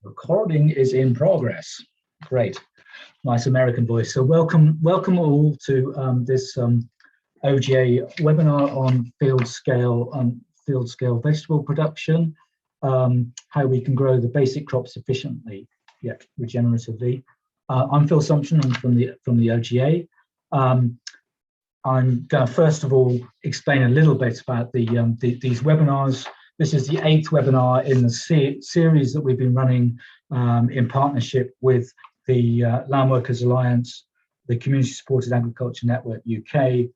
Recording is in progress. Great, nice American voice. So welcome all to this OGA webinar on field scale vegetable production, how we can grow the basic crops efficiently yet regeneratively. I'm Phil Sumption. I'm from the OGA. I'm going to first of all explain a little bit about these webinars. This is the 8th webinar in the series that we've been running in partnership with the Land Workers Alliance, the Community Supported Agriculture Network UK,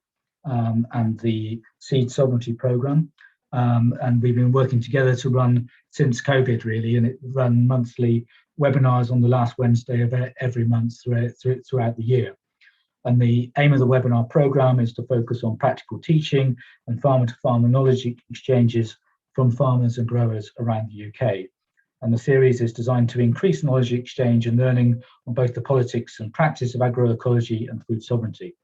and the Seed Sovereignty Programme. And we've been working together to run since COVID, really, and it run monthly webinars on the last Wednesday of every month throughout the year. And the aim of the webinar programme is to focus on practical teaching and farmer-to-farmer knowledge exchanges from farmers and growers around the UK. And the series is designed to increase knowledge exchange and learning on both the politics and practice of agroecology and food sovereignty.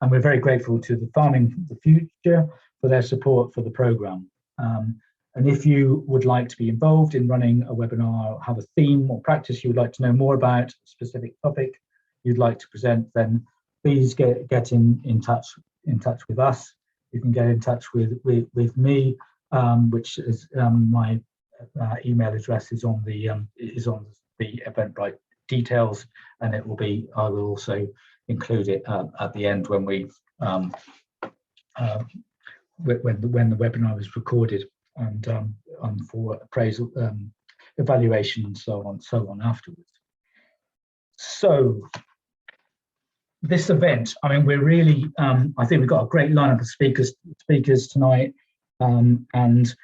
And we're very grateful to the Farming the Future for their support for the programme. And if you would like to be involved in running a webinar, or have a theme or practice you would like to know more about, a specific topic you'd like to present, then please get in touch with us. You can get in touch with me, which is my email address is on the Eventbrite details, and it will be. I will also include it at the end when we when the webinar is recorded, and for appraisal, evaluation, and so on afterwards. So this event, I mean, we're really, I think we've got a great lineup of speakers tonight. And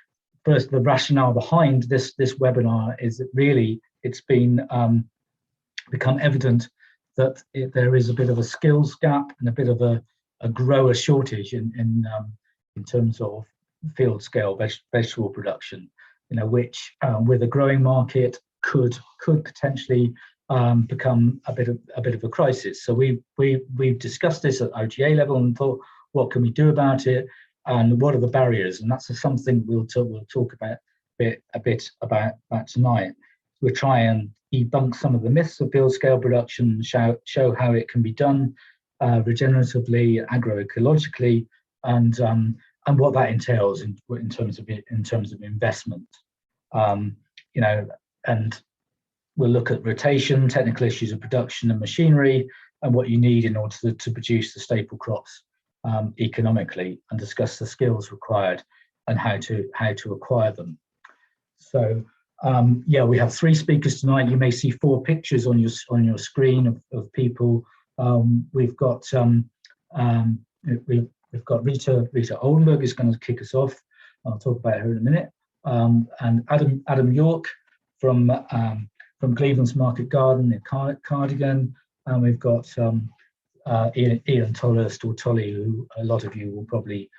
first, the rationale behind this webinar is that really it's been become evident that there is a bit of a skills gap and a bit of a grower shortage in terms of field scale vegetable production, which with a growing market could potentially become a bit of a crisis. So we've discussed this at OGA level and thought, what can we do about it? And what are the barriers? And that's something we'll talk about a bit about tonight. We'll try and debunk some of the myths of field scale production, show how it can be done regeneratively, agroecologically, and what that entails in terms of investment. And we'll look at rotation, technical issues of production and machinery, and what you need in order to produce the staple crops economically, and discuss the skills required and how to acquire them. So yeah, we have 3 speakers tonight. You may see 4 pictures on your screen of people. We've got Rita Oldenbourg is going to kick us off. I'll talk about her in a minute. And Adam York from Glebelands Market Garden in Cardigan, and we've got Iain Tolhurst, or Tolly, who a lot of you will probably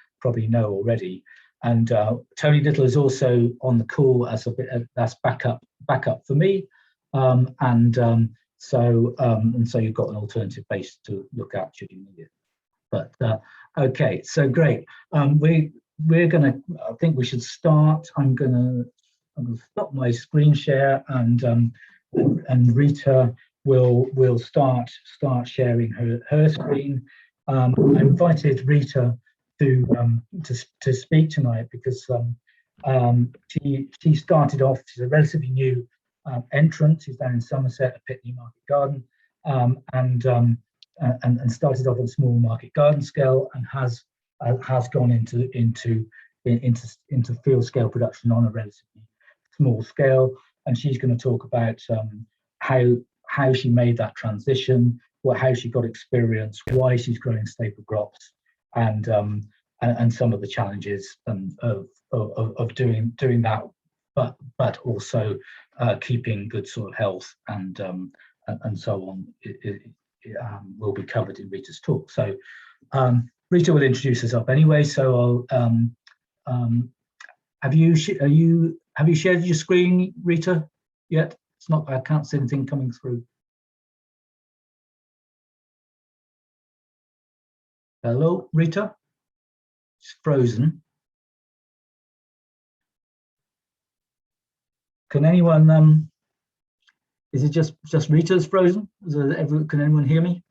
know already, and Tony Little is also on the call as that's backup for me, so you've got an alternative base to look at should you need it. But okay, so great. We're gonna. I think we should start. I'm gonna stop my screen share, and Rita will start sharing her screen. I invited Rita to speak tonight because she started off. She's a relatively new entrant. She's down in Somerset at Pitney Market Garden, and started off on small market garden scale, and has gone into field scale production on a relatively small scale. And she's going to talk about how she made that transition, how she got experience, why she's growing staple crops, and some of the challenges of doing that, but also keeping good soil health and so on. Will be covered in Rita's talk. So Rita will introduce herself anyway. So I'll have you shared your screen, Rita, yet? It's not. I can't see anything coming through. Hello, Rita. It's frozen. Can anyone Is it just Rita's frozen? Can anyone hear me?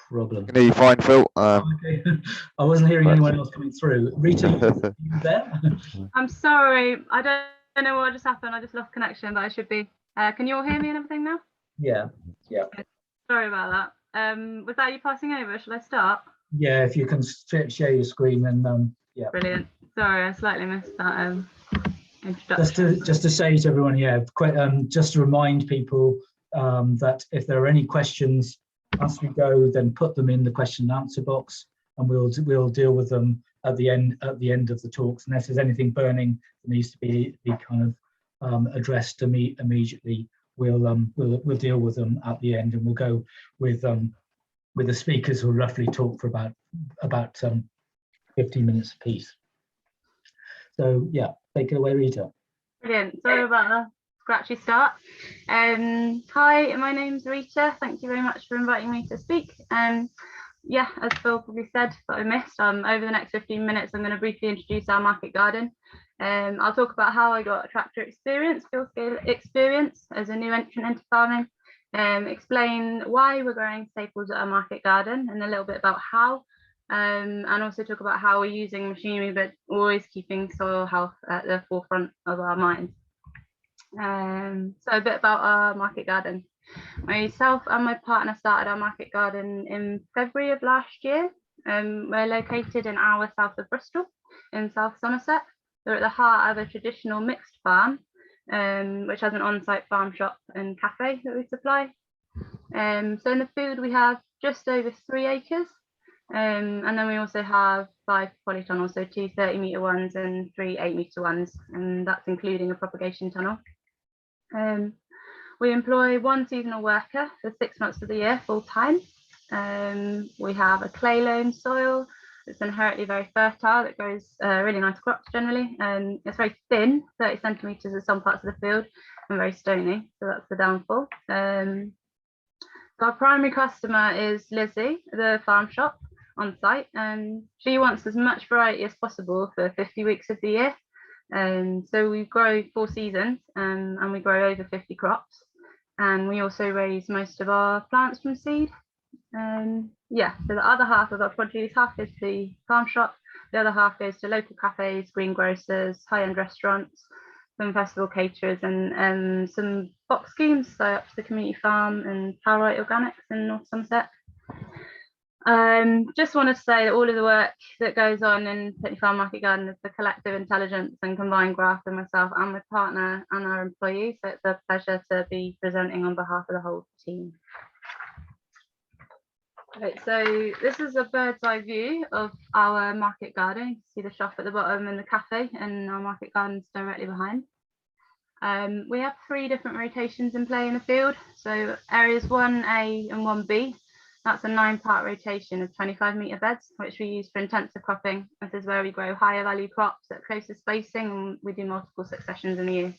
Problem. Can hear you fine, Phil. Okay. I wasn't hearing anyone else coming through. Rita, you there? I'm sorry. I don't know what just happened. I just lost connection, but I should be. Can you all hear me and everything now? Yeah. Sorry about that. Was that you passing over? Should I start? Yeah, if you can share your screen, and yeah. Brilliant. Sorry, I slightly missed that introduction. Just to say to everyone, just to remind people that if there are any questions as we go, then put them in the question and answer box, and we'll deal with them at the end of the talks. Unless there's anything burning that needs to be kind of addressed to me immediately, we'll deal with them at the end, and we'll go with the speakers who will roughly talk for about 15 minutes apiece. So yeah, take it away, Rita. Brilliant. Sorry about the scratchy start. Hi, my name's Rita. Thank you very much for inviting me to speak. Yeah, as Phil probably said, but I missed, over the next 15 minutes, I'm going to briefly introduce our market garden. I'll talk about how I got a tractor experience, field scale experience as a new entrant into farming, explain why we're growing staples at our market garden, and a little bit about how, and also talk about how we're using machinery, but always keeping soil health at the forefront of our minds. So a bit about our market garden. Myself and my partner started our market garden in February of last year. We're located an hour south of Bristol in South Somerset. We're at the heart of a traditional mixed farm, which has an on-site farm shop and cafe that we supply. So in the field we have just over 3 acres, and then we also have 5 polytunnels, so 2 30-metre ones and 3 8-metre ones, and that's including a propagation tunnel. We employ 1 seasonal worker for 6 months of the year full time. We have a clay loam soil that's inherently very fertile, that grows really nice crops generally. It's very thin, 30 centimetres in some parts of the field, and very stony, so that's the downfall. So our primary customer is Lizzie, the farm shop on site, and she wants as much variety as possible for 50 weeks of the year. So we grow 4 seasons, and we grow over 50 crops, and we also raise most of our plants from seed. Yeah, so the other half of our produce, half goes to the farm shop, the other half goes to local cafes, greengrocers, high-end restaurants, some festival caterers, and some box schemes, so up to the community farm and Tolhurst Organics in North Somerset. Just want to say that all of the work that goes on in Pitney Farm Market Garden is the collective intelligence and combined graft of myself and my partner and our employees, so it's a pleasure to be presenting on behalf of the whole team. Right, so this is a bird's eye view of our market garden. You can see the shop at the bottom and the cafe, and our market garden's directly behind. We have 3 different rotations in play in the field. So areas 1A and 1B, that's a 9-part rotation of 25-metre beds, which we use for intensive cropping. This is where we grow higher value crops at closer spacing, and we do multiple successions in a year.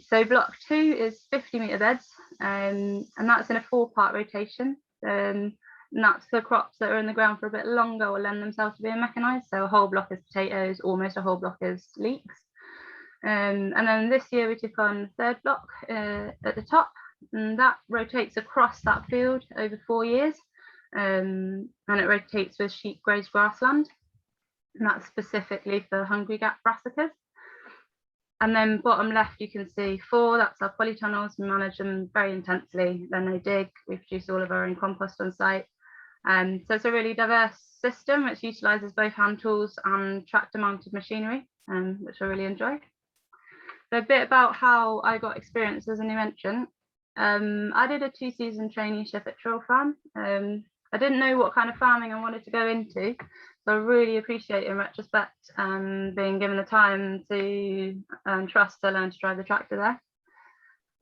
So block 2 is 50-metre beds, and that's in a 4-part rotation. And that's for crops that are in the ground for a bit longer or lend themselves to being mechanised. So a whole block is potatoes, almost a whole block is leeks. And then this year we took on the 3rd block at the top, and that rotates across that field over 4 years, and it rotates with sheep grazed grassland, and that's specifically for hungry gap brassicas. And then bottom left you can see 4, that's our polytunnels. We manage them very intensely, then they dig, we produce all of our own compost on site. So it's a really diverse system which utilises both hand tools and tractor mounted machinery, which I really enjoy. So a bit about how I got experience as a new entrant. I did a 2-season traineeship at Trill Farm. I didn't know what kind of farming I wanted to go into, so I really appreciate in retrospect being given the time to trust to learn to drive the tractor there.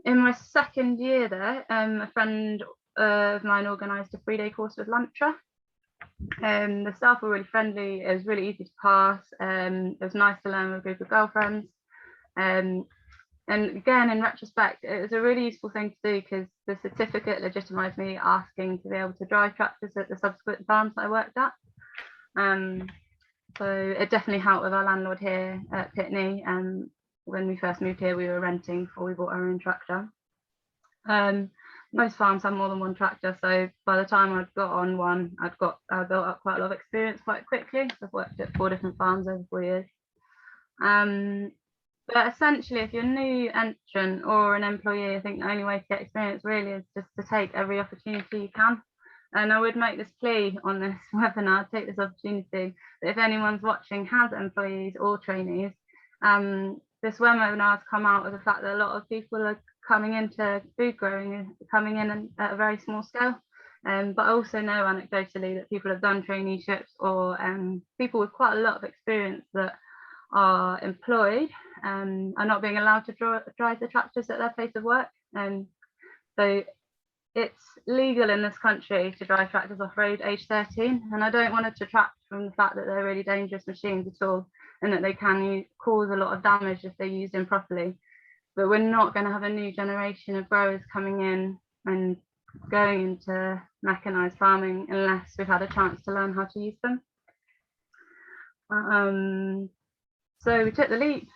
In my 2nd year there, a friend of mine organised a 3-day course with Lantra. The staff were really friendly, it was really easy to pass, it was nice to learn with a group of girlfriends. And again, in retrospect, it was a really useful thing to do because the certificate legitimised me asking to be able to drive tractors at the subsequent farms that I worked at. So it definitely helped with our landlord here at Pitney. When we first moved here, we were renting before we bought our own tractor. Most farms have more than one tractor, so by the time I'd got on one, I built up quite a lot of experience quite quickly. So I've worked at 4 different farms over 4 years. But essentially, if you're a new entrant or an employee, I think the only way to get experience really is just to take every opportunity you can. And I would make this plea on this webinar, take this opportunity, that if anyone's watching has employees or trainees, this webinar has come out with the fact that a lot of people are coming into food growing, coming in at a very small scale. But I also know anecdotally that people have done traineeships or people with quite a lot of experience that are employed are not being allowed to drive the tractors at their place of work. So it's legal in this country to drive tractors off-road age 13, and I don't want to detract from the fact that they're really dangerous machines at all, and that they can cause a lot of damage if they're used improperly. But we're not going to have a new generation of growers coming in and going into mechanized farming unless we've had a chance to learn how to use them. So we took the leap,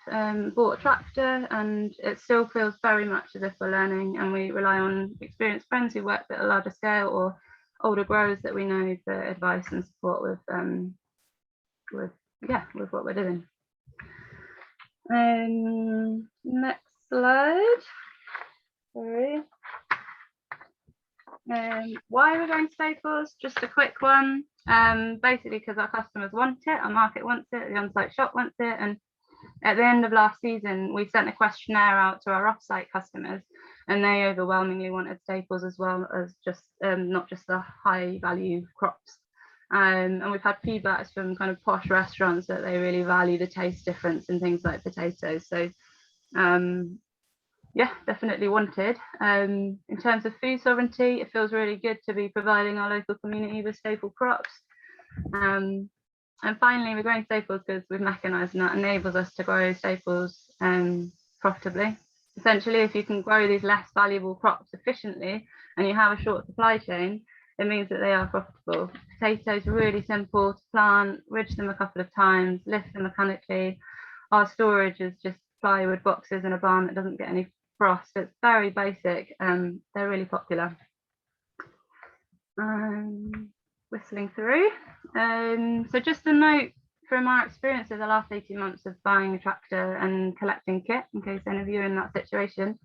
bought a tractor, and it still feels very much as if we're learning, and we rely on experienced friends who work at a larger scale or older growers that we know for advice and support with what we're doing. Next slide. Sorry. Why are we going staples? Just a quick one. Basically because our customers want it, our market wants it, the on-site shop wants it, and at the end of last season we sent a questionnaire out to our off-site customers, and they overwhelmingly wanted staples as well as just not just the high value crops. And we've had feedbacks from kind of posh restaurants that they really value the taste difference in things like potatoes. So yeah, definitely wanted. In terms of food sovereignty, it feels really good to be providing our local community with staple crops. And finally, we're growing staples because we've mechanised, and that enables us to grow staples profitably. Essentially, if you can grow these less valuable crops efficiently and you have a short supply chain, it means that they are profitable. Potatoes are really simple to plant, ridge them a couple of times, lift them mechanically. Our storage is just plywood boxes in a barn that doesn't get any frost. It's very basic. They're really popular. Whistling through. So just a note from our experience of the last 18 months of buying a tractor and collecting kit, in case any of you are in that situation.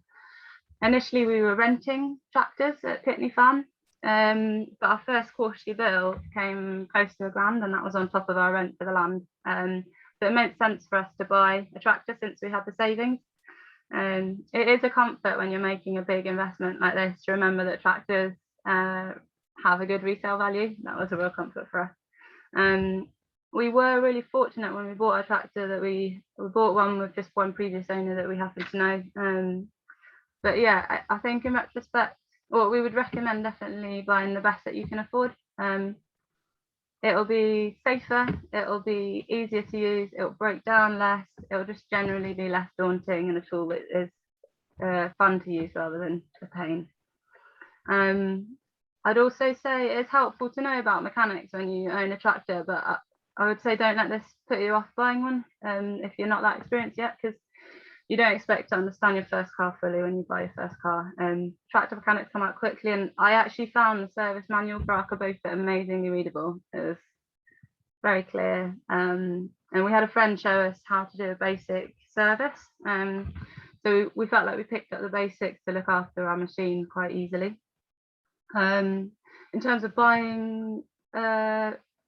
Initially, we were renting tractors at Pitney Farm, but our first quarterly bill came close to £1,000, and that was on top of our rent for the land. So it made sense for us to buy a tractor since we had the savings. It is a comfort when you're making a big investment like this to remember that tractors have a good resale value. That was a real comfort for us. We were really fortunate when we bought our tractor that we bought one with just one previous owner that we happened to know. But yeah, I think in retrospect, well, we would recommend definitely buying the best that you can afford. It'll be safer, it'll be easier to use, it'll break down less, it'll just generally be less daunting, and a tool that is fun to use rather than a pain. I'd also say it's helpful to know about mechanics when you own a tractor, but I would say don't let this put you off buying one if you're not that experienced yet, because you don't expect to understand your first car fully when you buy your first car. Tractor mechanics come out quickly, and I actually found the service manual for our Kubota amazingly readable. It was very clear, and we had a friend show us how to do a basic service. So we felt like we picked up the basics to look after our machine quite easily. In terms of buying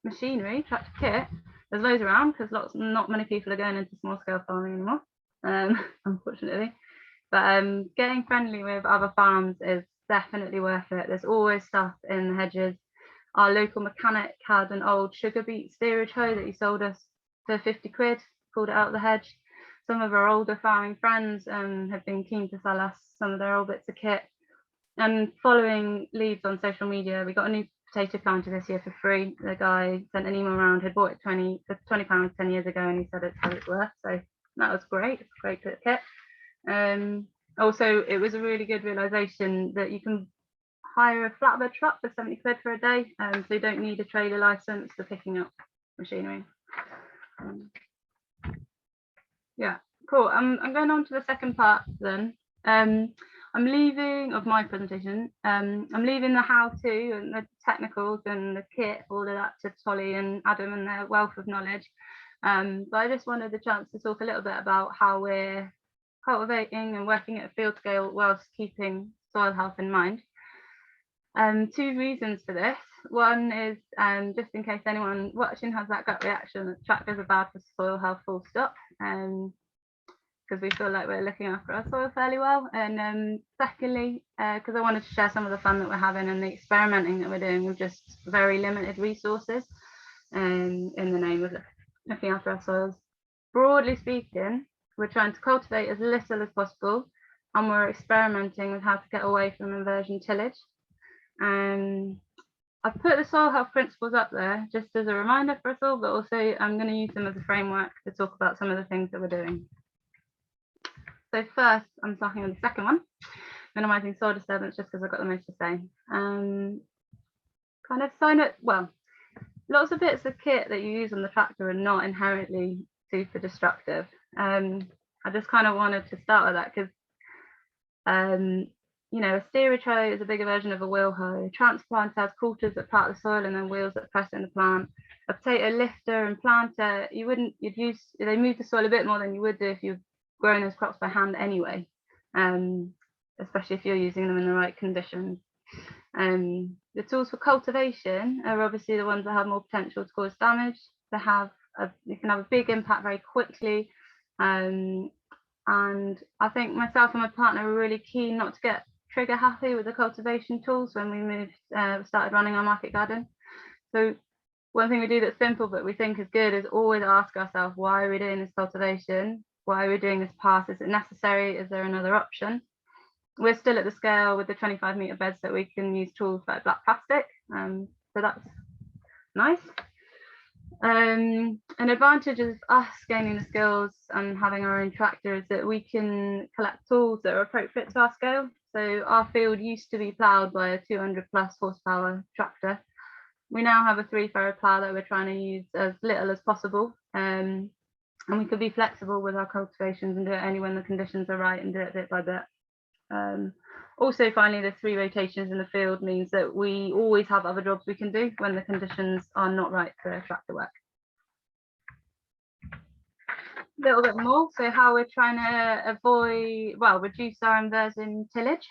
machinery, tractor kit, there's loads around because not many people are going into small scale farming anymore, unfortunately. But getting friendly with other farms is definitely worth it. There's always stuff in the hedges. Our local mechanic had an old sugar beet steerage hoe that he sold us for 50 quid, pulled it out of the hedge. Some of our older farming friends have been keen to sell us some of their old bits of kit. And following leads on social media, we got a new potato planter this year for free. The guy sent an email around, had bought it for £20 10 years ago, and he said it's had its worth. So that was great. It's a great kit. Also, it was a really good realization that you can hire a flatbed truck for 70 quid for a day, so you don't need a trailer license for picking up machinery. Yeah, cool. I'm going on to the second part then. I'm leaving of my presentation. I'm leaving the how-to and the technicals and the kit, all of that to Tolly and Adam and their wealth of knowledge. But I just wanted the chance to talk a little bit about how we're cultivating and working at a field scale whilst keeping soil health in mind. Two reasons for this. One is just in case anyone watching has that gut reaction that tractors are bad for soil health, full stop, because we feel like we're looking after our soil fairly well. And secondly, because I wanted to share some of the fun that we're having and the experimenting that we're doing with just very limited resources in the name of looking after our soils. Broadly speaking, we're trying to cultivate as little as possible, and we're experimenting with how to get away from inversion tillage. I've put the soil health principles up there just as a reminder for us all, but also I'm going to use them as a framework to talk about some of the things that we're doing. So first, I'm starting with the second one, minimizing soil disturbance, just because I've got the most to say. Kind of sign it, well, lots of bits of kit that you use on the tractor are not inherently super destructive. I just kind of wanted to start with that because you know, a steerage hoe is a bigger version of a wheel hoe. Transplant has coulters that part the soil and then wheels that press in the plant. A potato lifter and planter, they move the soil a bit more than you would do if you're growing those crops by hand anyway, especially if you're using them in the right conditions. The tools for cultivation are obviously the ones that have more potential to cause damage. You can have a big impact very quickly. And I think myself and my partner were really keen not to get trigger happy with the cultivation tools when we started running our market garden. So one thing we do that's simple but we think is good is always ask ourselves, why are we doing this cultivation? Why are we doing this pass? Is it necessary? Is there another option? We're still at the scale with the 25-meter beds that we can use tools like black plastic, so that's nice. An advantage of us gaining the skills and having our own tractor is that we can collect tools that are appropriate to our scale. So our field used to be ploughed by a 200+ horsepower tractor. We now have a 3-furrow plough that we're trying to use as little as possible, and we can be flexible with our cultivations and do it only when the conditions are right and do it bit by bit. Also, finally, the 3 rotations in the field means that we always have other jobs we can do when the conditions are not right for tractor work. A little bit more, so how we're trying to reduce our inversion tillage,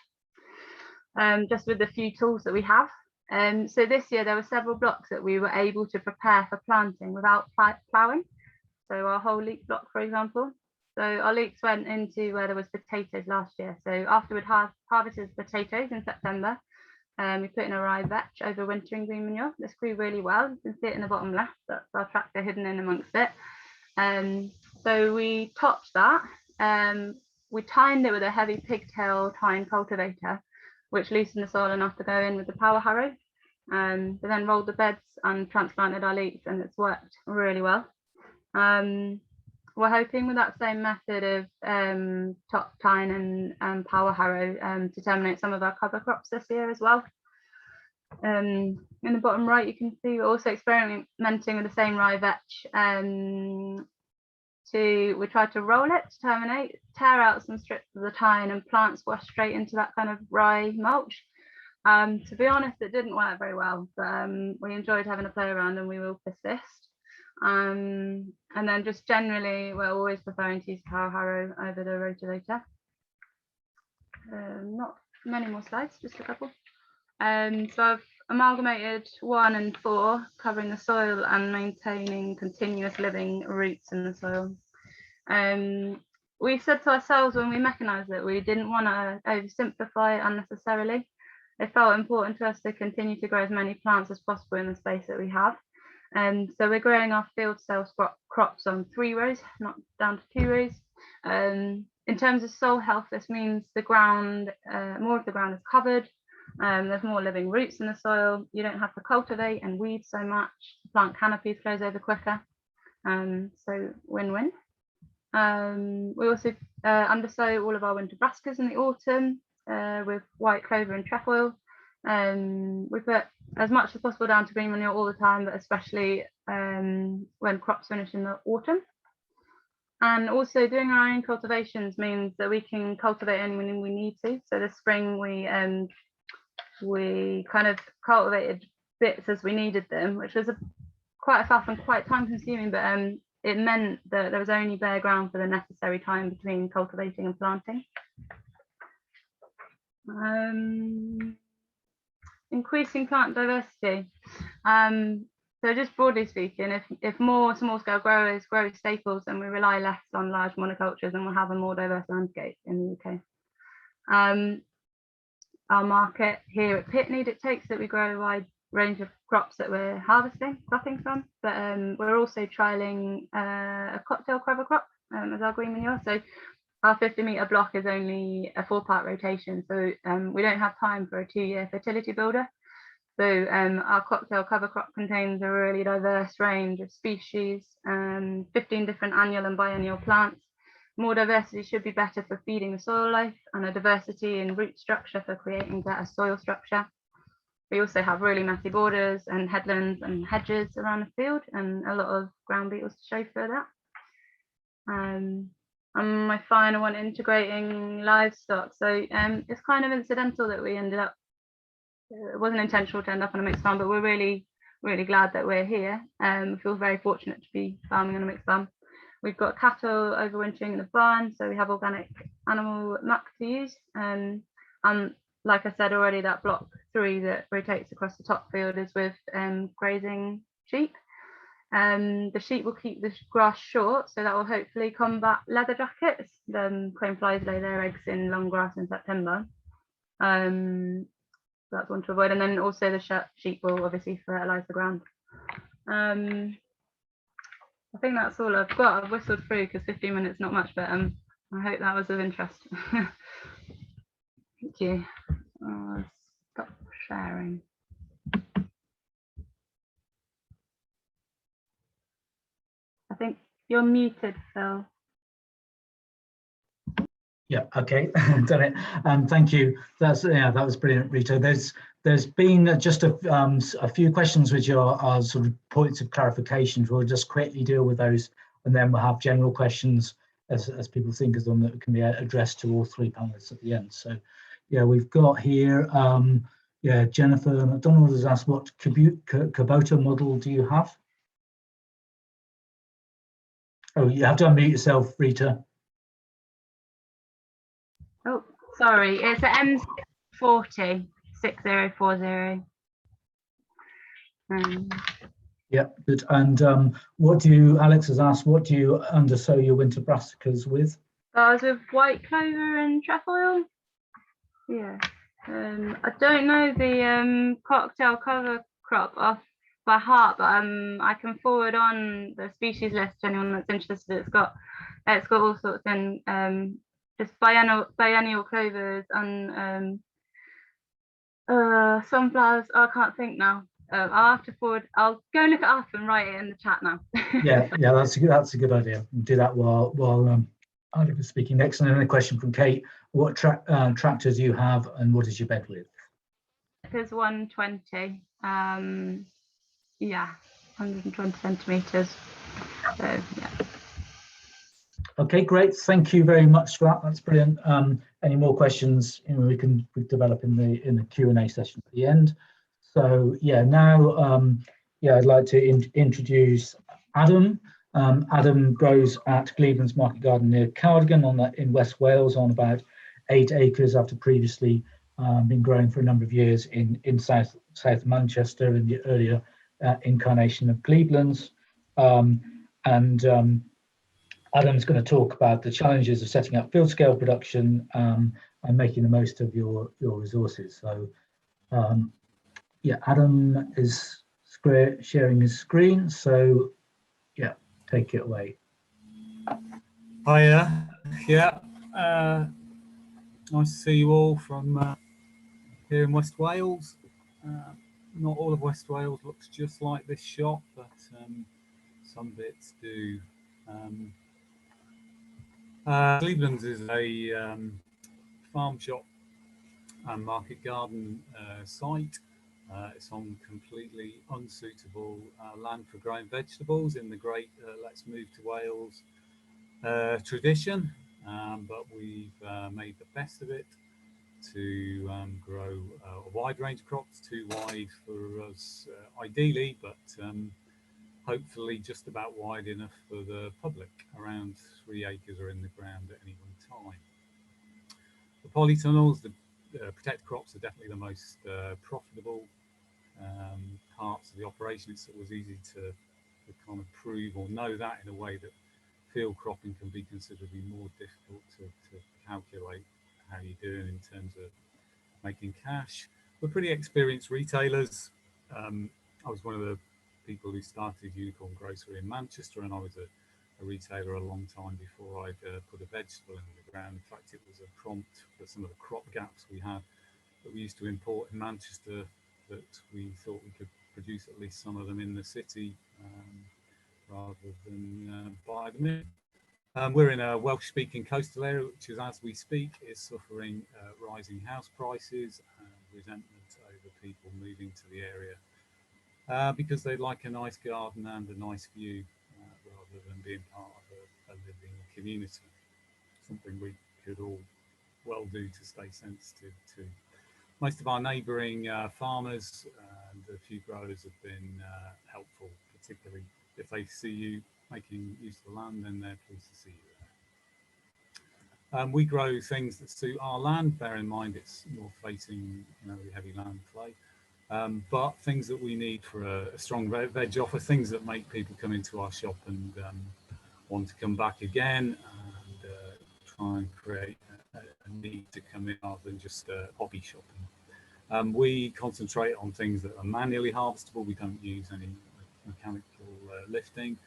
just with the few tools that we have. So this year there were several blocks that we were able to prepare for planting without ploughing. So our whole leek block, for example. So our leeks went into where there was potatoes last year. So after we'd harvested potatoes in September, we put in a rye vetch over wintering green manure. This grew really well. You can see it in the bottom left. That's our tractor hidden in amongst it. So we topped that. We tined it with a heavy pigtail tine cultivator, which loosened the soil enough to go in with the power harrow. We then rolled the beds and transplanted our leeks, and it's worked really well. We're hoping with that same method of top tine and power harrow to terminate some of our cover crops this year as well. In the bottom right, you can see we're also experimenting with the same rye vetch. We tried to roll it to terminate, tear out some strips of the tine and plant squash straight into that kind of rye mulch. To be honest, it didn't work very well, but we enjoyed having a play around and we will persist. And then just generally, we're always preferring to use power harrow over the rotavator. Not many more slides, just a couple. So I've amalgamated 1 and 4, covering the soil and maintaining continuous living roots in the soil. We said to ourselves when we mechanised it, we didn't want to oversimplify it unnecessarily. It felt important to us to continue to grow as many plants as possible in the space that we have. So we're growing our field style crops on 3 rows, not down to 2 rows. In terms of soil health, this means the ground, more of the ground is covered. There's more living roots in the soil. You don't have to cultivate and weed so much. The plant canopies close over quicker. So win-win. We also undersow all of our winter brassicas in the autumn with white clover and trefoil. We put as much as possible down to green manure all the time, but especially when crops finish in the autumn. And also doing our own cultivations means that we can cultivate only when we need to. So this spring we kind of cultivated bits as we needed them, which was quite fast and quite time consuming, but it meant that there was only bare ground for the necessary time between cultivating and planting. Increasing plant diversity. So just broadly speaking, if more small-scale growers grow staples, then we rely less on large monocultures, and we'll have a more diverse landscape in the UK. Our market here at Pitney dictates that we grow a wide range of crops that we're cropping from, but we're also trialling a cocktail cover crop as our green manure. So our 50-metre block is only a 4-part rotation, so we don't have time for a 2-year fertility builder. So our cocktail cover crop contains a really diverse range of species, 15 different annual and biennial plants. More diversity should be better for feeding the soil life, and a diversity in root structure for creating better soil structure. We also have really messy borders and headlands and hedges around the field, and a lot of ground beetles to show for that. And my final one, integrating livestock. So it's kind of incidental that we ended up, it wasn't intentional to end up on a mixed farm, but we're really, really glad that we're here. We feel very fortunate to be farming on a mixed farm. We've got cattle overwintering in the barn, so we have organic animal muck to use. And like I said already, that block 3 that rotates across the top field is with grazing sheep. The sheep will keep the grass short, so that will hopefully combat leather jackets. The crane flies lay their eggs in long grass in September. That's one to avoid. And then also the sheep will obviously fertilise the ground. I think that's all I've got. I've whistled through because 15 minutes not much, but I hope that was of interest. Thank you. Stop sharing. I think you're muted, Phil. Yeah, okay, done it. Thank you. That was brilliant, Rita. There's been just a few questions which are sort of points of clarification. We'll just quickly deal with those, and then we'll have general questions as people think of them that can be addressed to all 3 panelists at the end. So, yeah, we've got here. Jennifer McDonald has asked, what Kubota model do you have? Oh, you have to unmute yourself, Rita. Oh, sorry, it's an M40 6040. Yeah, good. And Alex has asked, what do you undersow your winter brassicas with? I was with white clover and trefoil. Yeah. I don't know the cocktail cover crop off by heart, but I can forward on the species list to anyone that's interested. It's got all sorts in just biennial clovers and sunflowers. I can't think now. I'll have to forward. I'll go and look it up and write it in the chat now. yeah, that's a good idea. We'll do that while Alex is speaking next. And then a question from Kate: what tractors do you have, and what is your bed width? There's 120. Yeah, 120 centimeters. So yeah. Okay, great. Thank you very much for that. That's brilliant. Any more questions? We can develop in the Q&A session at the end. So yeah, now I'd like to introduce Adam. Adam grows at Glebelands Market Garden near Cardigan in West Wales on about 8 acres after previously been growing for a number of years in South Manchester in the earlier incarnation of Glebelands. Adam's going to talk about the challenges of setting up field scale production and making the most of your resources. So yeah, Adam is sharing his screen. So yeah, take it away. Hiya. Yeah. Nice to see you all from here in West Wales. Not all of West Wales looks just like this shot, but some bits do. Glebelands is a farm shop and market garden site It's on completely unsuitable land for growing vegetables in the great let's move to Wales tradition, but we've made the best of it to grow a wide range of crops, too wide for us ideally, but hopefully just about wide enough for the public. Around 3 acres are in the ground at any one time. The polytunnels, the protected crops, are definitely the most profitable parts of the operation. It's always easy to kind of prove or know that in a way that field cropping can be considerably more difficult to calculate how you're doing in terms of making cash. We're pretty experienced retailers. I was one of the people who started Unicorn Grocery in Manchester, and I was a retailer a long time before I'd put a vegetable in the ground. In fact, it was a prompt for some of the crop gaps we had that we used to import in Manchester, that we thought we could produce at least some of them in the city rather than buy them in. We're in a Welsh-speaking coastal area, which is, as we speak, is suffering rising house prices and resentment over people moving to the area because they'd like a nice garden and a nice view rather than being part of a living community. Something we could all well do to stay sensitive to. Most of our neighbouring farmers and a few growers have been helpful, particularly if they see you making use of the land, then they're pleased to see you there. We grow things that suit our land. Bear in mind it's north facing, heavy land clay, but things that we need for a strong veg offer, things that make people come into our shop and want to come back again and try and create a need to come in rather than just hobby shopping. We concentrate on things that are manually harvestable. We don't use any mechanical lifting,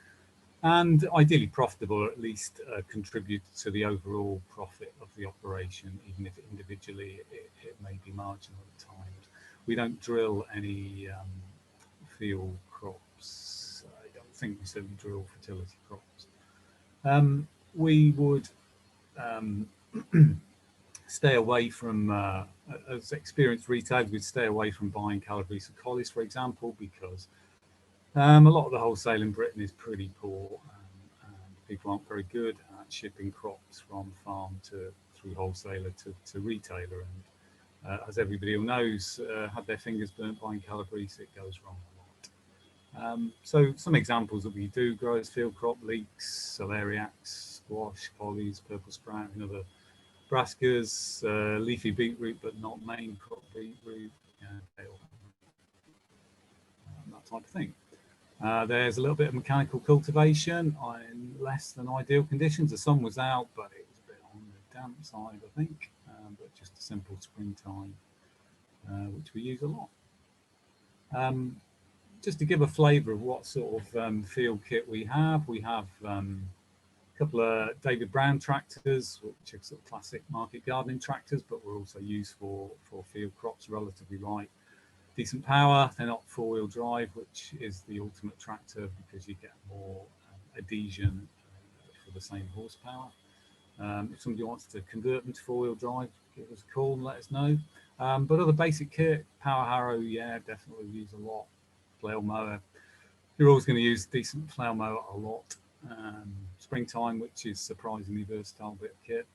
and ideally profitable, or at least contribute to the overall profit of the operation, even if individually it may be marginal at times. We don't drill any field crops. I don't think we certainly drill fertility crops. We would stay away from, as experienced retailers, we'd stay away from buying Calabrese and collies, for example, because a lot of the wholesale in Britain is pretty poor, and people aren't very good at shipping crops from farm through wholesaler to retailer. And as everybody knows, had their fingers burnt buying Calabrese, it goes wrong a lot. So some examples that we do grow as field crop: leeks, celeriacs, squash, collies, purple sprout, and other brassicas, leafy beetroot, but not main crop beetroot, kale, that type of thing. There's a little bit of mechanical cultivation in less than ideal conditions. The sun was out, but it was a bit on the damp side, I think, but just a simple springtime, which we use a lot. Just to give a flavour of what sort of field kit we have a couple of David Brown tractors, which are sort of classic market gardening tractors, but were also used for field crops, relatively light, decent power. They're not four-wheel drive, which is the ultimate tractor because you get more adhesion for the same horsepower. If somebody wants to convert them to four-wheel drive, give us a call and let us know. But other basic kit, power harrow, yeah, definitely use a lot. Flail mower, you're always going to use decent flail mower a lot. Springtime, which is surprisingly versatile bit of kit.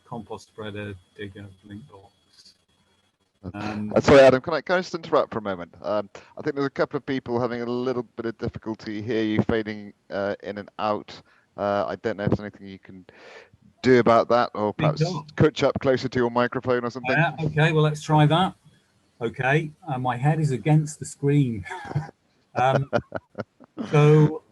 Compost spreader, digger, link box. Sorry, Adam, can I just interrupt for a moment? I think there's a couple of people having a little bit of difficulty here, you fading in and out. I don't know if there's anything you can do about that, or perhaps scooch up closer to your microphone or something. Yeah, okay, well, let's try that. Okay, my head is against the screen. So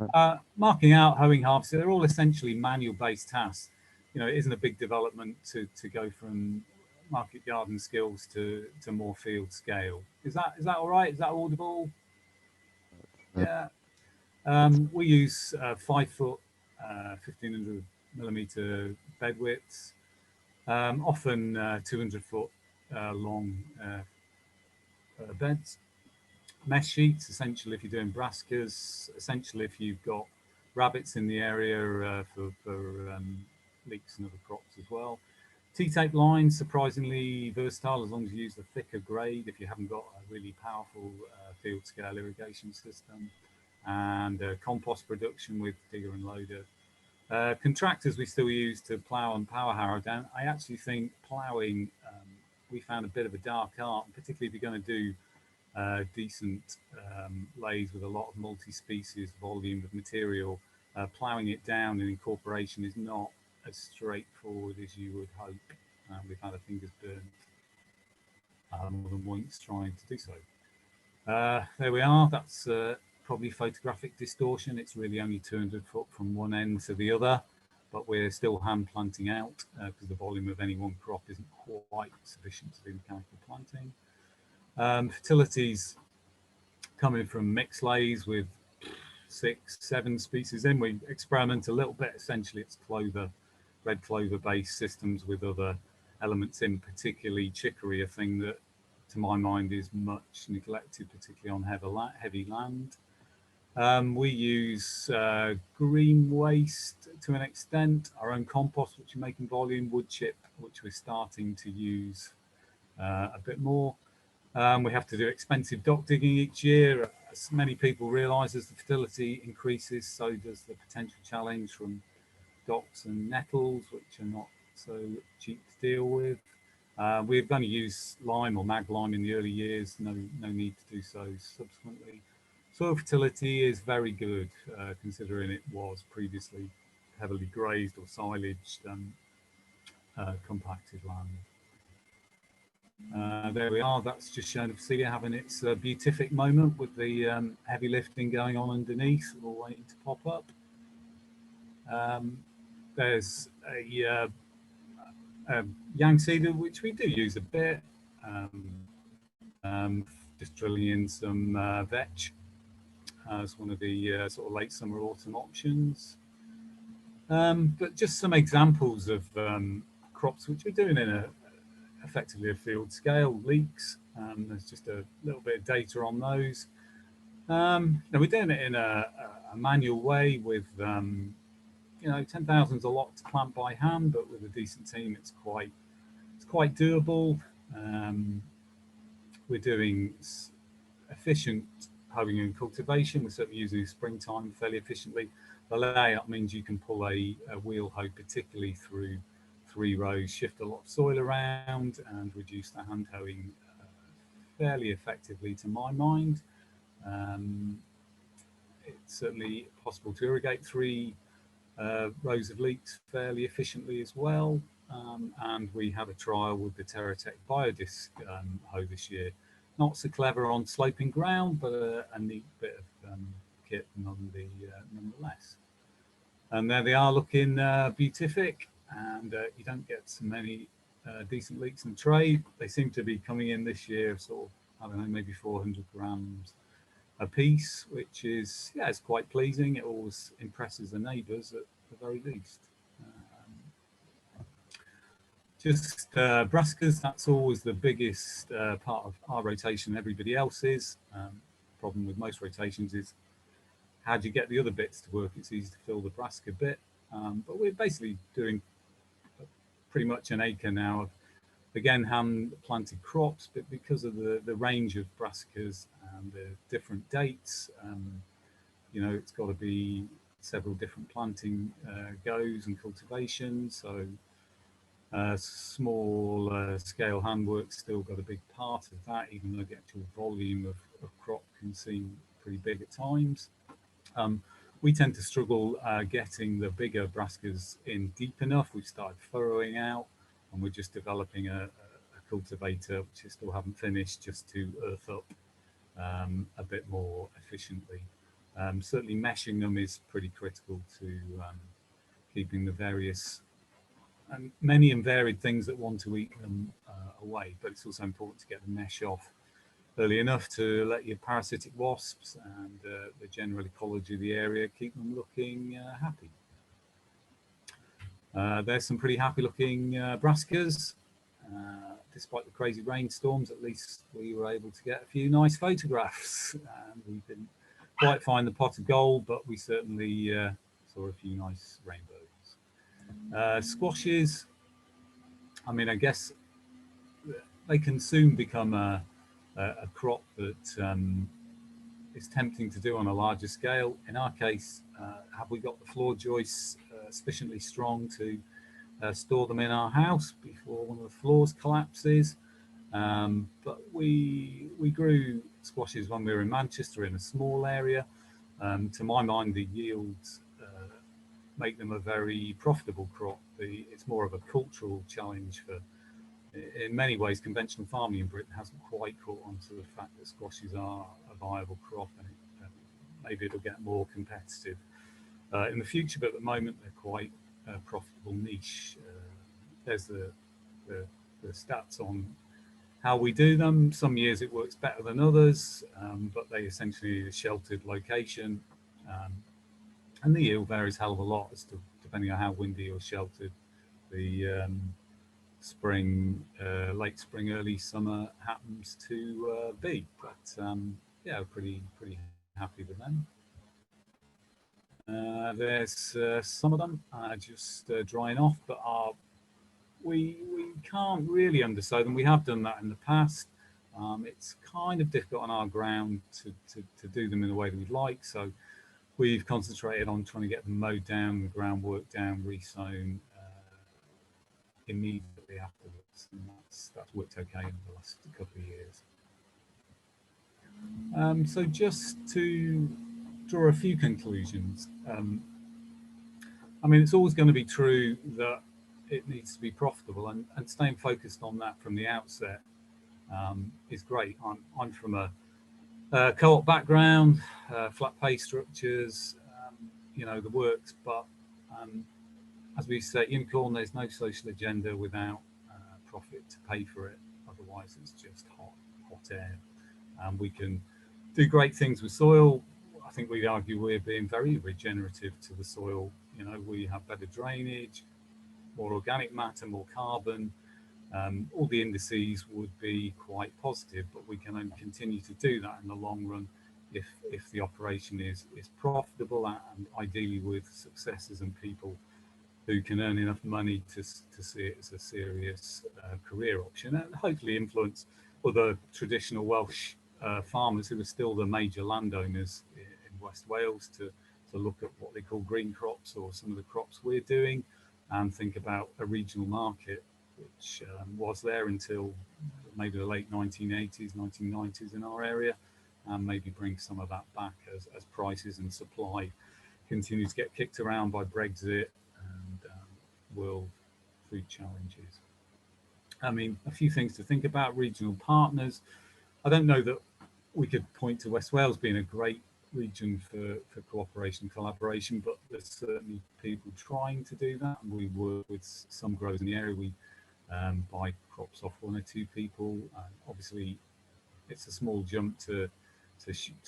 marking out, hoeing, harvesting, they're all essentially manual-based tasks. It isn't a big development to go from market garden skills to more field scale. Is that all right? Is that audible? Yeah. We use 5 foot, 1500 millimeter bed widths, often 200 foot long beds. Mesh sheets, essentially, if you're doing brassicas, essentially if you've got rabbits in the area for leeks and other crops as well. T-tape lines, surprisingly versatile as long as you use the thicker grade if you haven't got a really powerful field scale irrigation system. And compost production with digger and loader. Contractors we still use to plough and power harrow down. I actually think ploughing, we found a bit of a dark art, particularly if you're going to do decent lays with a lot of multi-species volume of material. Ploughing it down in incorporation is not as straightforward as you would hope. We've had our fingers burnt more than once trying to do so. There we are. That's probably photographic distortion. It's really only 200 foot from one end to the other, but we're still hand planting out because the volume of any one crop isn't quite sufficient to do mechanical planting. Fertilities coming from mixed lays with 6, 7 species in. We experiment a little bit. Essentially, it's clover, red clover based systems with other elements in, particularly chicory, a thing that to my mind is much neglected, particularly on heavy land. We use green waste to an extent, our own compost, which we make in volume, wood chip, which we're starting to use a bit more. We have to do expensive dock digging each year. As many people realise, as the fertility increases, so does the potential challenge from docks and nettles, which are not so cheap to deal with. We've only used lime or mag lime in the early years, no need to do so subsequently. Soil fertility is very good, considering it was previously heavily grazed or silaged compacted land. There we are. That's just shown Ophelia having its beatific moment with the heavy lifting going on underneath, all waiting to pop up. There's a yang cedar, which we do use a bit, just drilling in some vetch as one of the sort of late summer autumn options. But just some examples of crops which we're doing in effectively a field scale. Leeks, there's just a little bit of data on those. Now we're doing it in a manual way with 10,000 is a lot to plant by hand, but with a decent team it's quite doable. We're doing efficient hoeing and cultivation. We're certainly using springtime fairly efficiently. The layout means you can pull a wheel hoe particularly through 3 rows, shift a lot of soil around and reduce the hand hoeing fairly effectively to my mind. It's certainly possible to irrigate 3 rows of leeks fairly efficiently as well. And we have a trial with the TerraTech Biodisc hoe this year. Not so clever on sloping ground, but a neat bit of kit nonetheless. And there they are, looking beatific, and you don't get so many decent leeks in trade. They seem to be coming in this year sort of, I don't know, maybe 400 grams a piece, which is, yeah, it's quite pleasing. It always impresses the neighbours at the very least. Just brassicas, that's always the biggest part of our rotation, everybody else's. Problem with most rotations is how do you get the other bits to work? It's easy to fill the brassica bit, but we're basically doing pretty much an acre now of, again, hand planted crops, but because of the range of brassicas and the different dates, it's got to be several different planting goes and cultivations. So small scale handwork's still got a big part of that, even though the actual volume of crop can seem pretty big at times. We tend to struggle getting the bigger brassicas in deep enough. We've started furrowing out, and we're just developing a cultivator, which I still haven't finished, just to earth up a bit more efficiently. Certainly meshing them is pretty critical to keeping the various and many and varied things that want to eat them away, but it's also important to get the mesh off early enough to let your parasitic wasps and the general ecology of the area keep them looking happy. There's some pretty happy looking brassicas. Despite the crazy rainstorms, at least we were able to get a few nice photographs. We didn't quite find the pot of gold, but we certainly saw a few nice rainbows. Squashes, I mean, I guess they can soon become a crop that is tempting to do on a larger scale. In our case, have we got the floor joists sufficiently strong to store them in our house before one of the floors collapses? But we grew squashes when we were in Manchester in a small area. To my mind, the yields make them a very profitable crop. It's more of a cultural challenge for, in many ways, conventional farming in Britain hasn't quite caught on to the fact that squashes are a viable crop, and maybe it'll get more competitive in the future, but at the moment they're quite a profitable niche. There's the stats on how we do them. Some years it works better than others, but they essentially need a sheltered location, and the yield varies a hell of a lot as to depending on how windy or sheltered the spring, late spring, early summer happens to be. But yeah, pretty happy with them. There's some of them just drying off, but we can't really undersow them. We have done that in the past. It's kind of difficult on our ground to do them in the way that we'd like, so we've concentrated on trying to get them mowed down, the groundwork down, resown immediately afterwards, and that's worked okay in the last couple of years. So just to draw a few conclusions, I mean, it's always going to be true that it needs to be profitable, and staying focused on that from the outset is great. I'm from a co-op background, flat pay structures, you know, the works, but as we say, unicorn, there's no social agenda without profit to pay for it. Otherwise, it's just hot air. We can do great things with soil. I think we'd argue we're being very regenerative to the soil. You know, we have better drainage, more organic matter, more carbon. All the indices would be quite positive, but we can only continue to do that in the long run if the operation is profitable, and ideally with successors and people who can earn enough money to see it as a serious career option, and hopefully influence other traditional Welsh farmers who are still the major landowners in West Wales to look at what they call green crops, or some of the crops we're doing, and think about a regional market, which was there until maybe the late 1980s, 1990s in our area, and maybe bring some of that back as prices and supply continue to get kicked around by Brexit and world food challenges. I mean, a few things to think about. Regional partners. I don't know that we could point to West Wales being a great region for cooperation and collaboration, but there's certainly people trying to do that, and we work with some growers in the area. We buy crops off one or two people. Obviously, it's a small jump to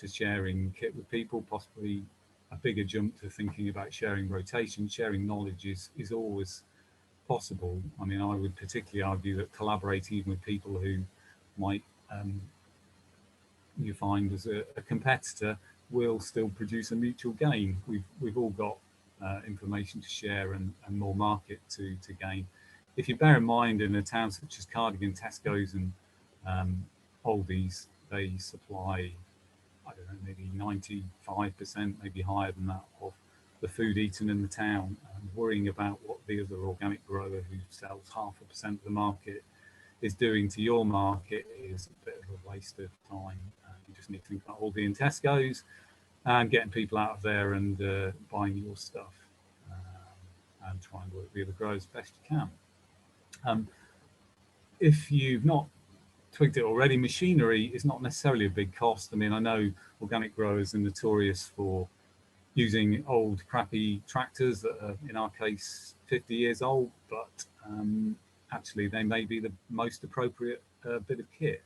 sharing kit with people, possibly a bigger jump to thinking about sharing rotation. Sharing knowledge is always possible. I mean, I would particularly argue that collaborating even with people who might you find as a competitor will still produce a mutual gain. We've all got information to share and more market to gain. If you bear in mind, in a town such as Cardigan, Tesco's and Aldi's, they supply, I don't know, maybe 95%, maybe higher than that, of the food eaten in the town. And worrying about what the other organic grower who sells 0.5% of the market is doing to your market is a bit of a waste of time. You just need to think about Aldi and Tesco's and getting people out of there and buying your stuff, and try and work with the other growers as best you can. If you've not twigged it already, machinery is not necessarily a big cost. I mean, I know organic growers are notorious for using old crappy tractors that are, in our case, 50 years old, but actually they may be the most appropriate bit of kit.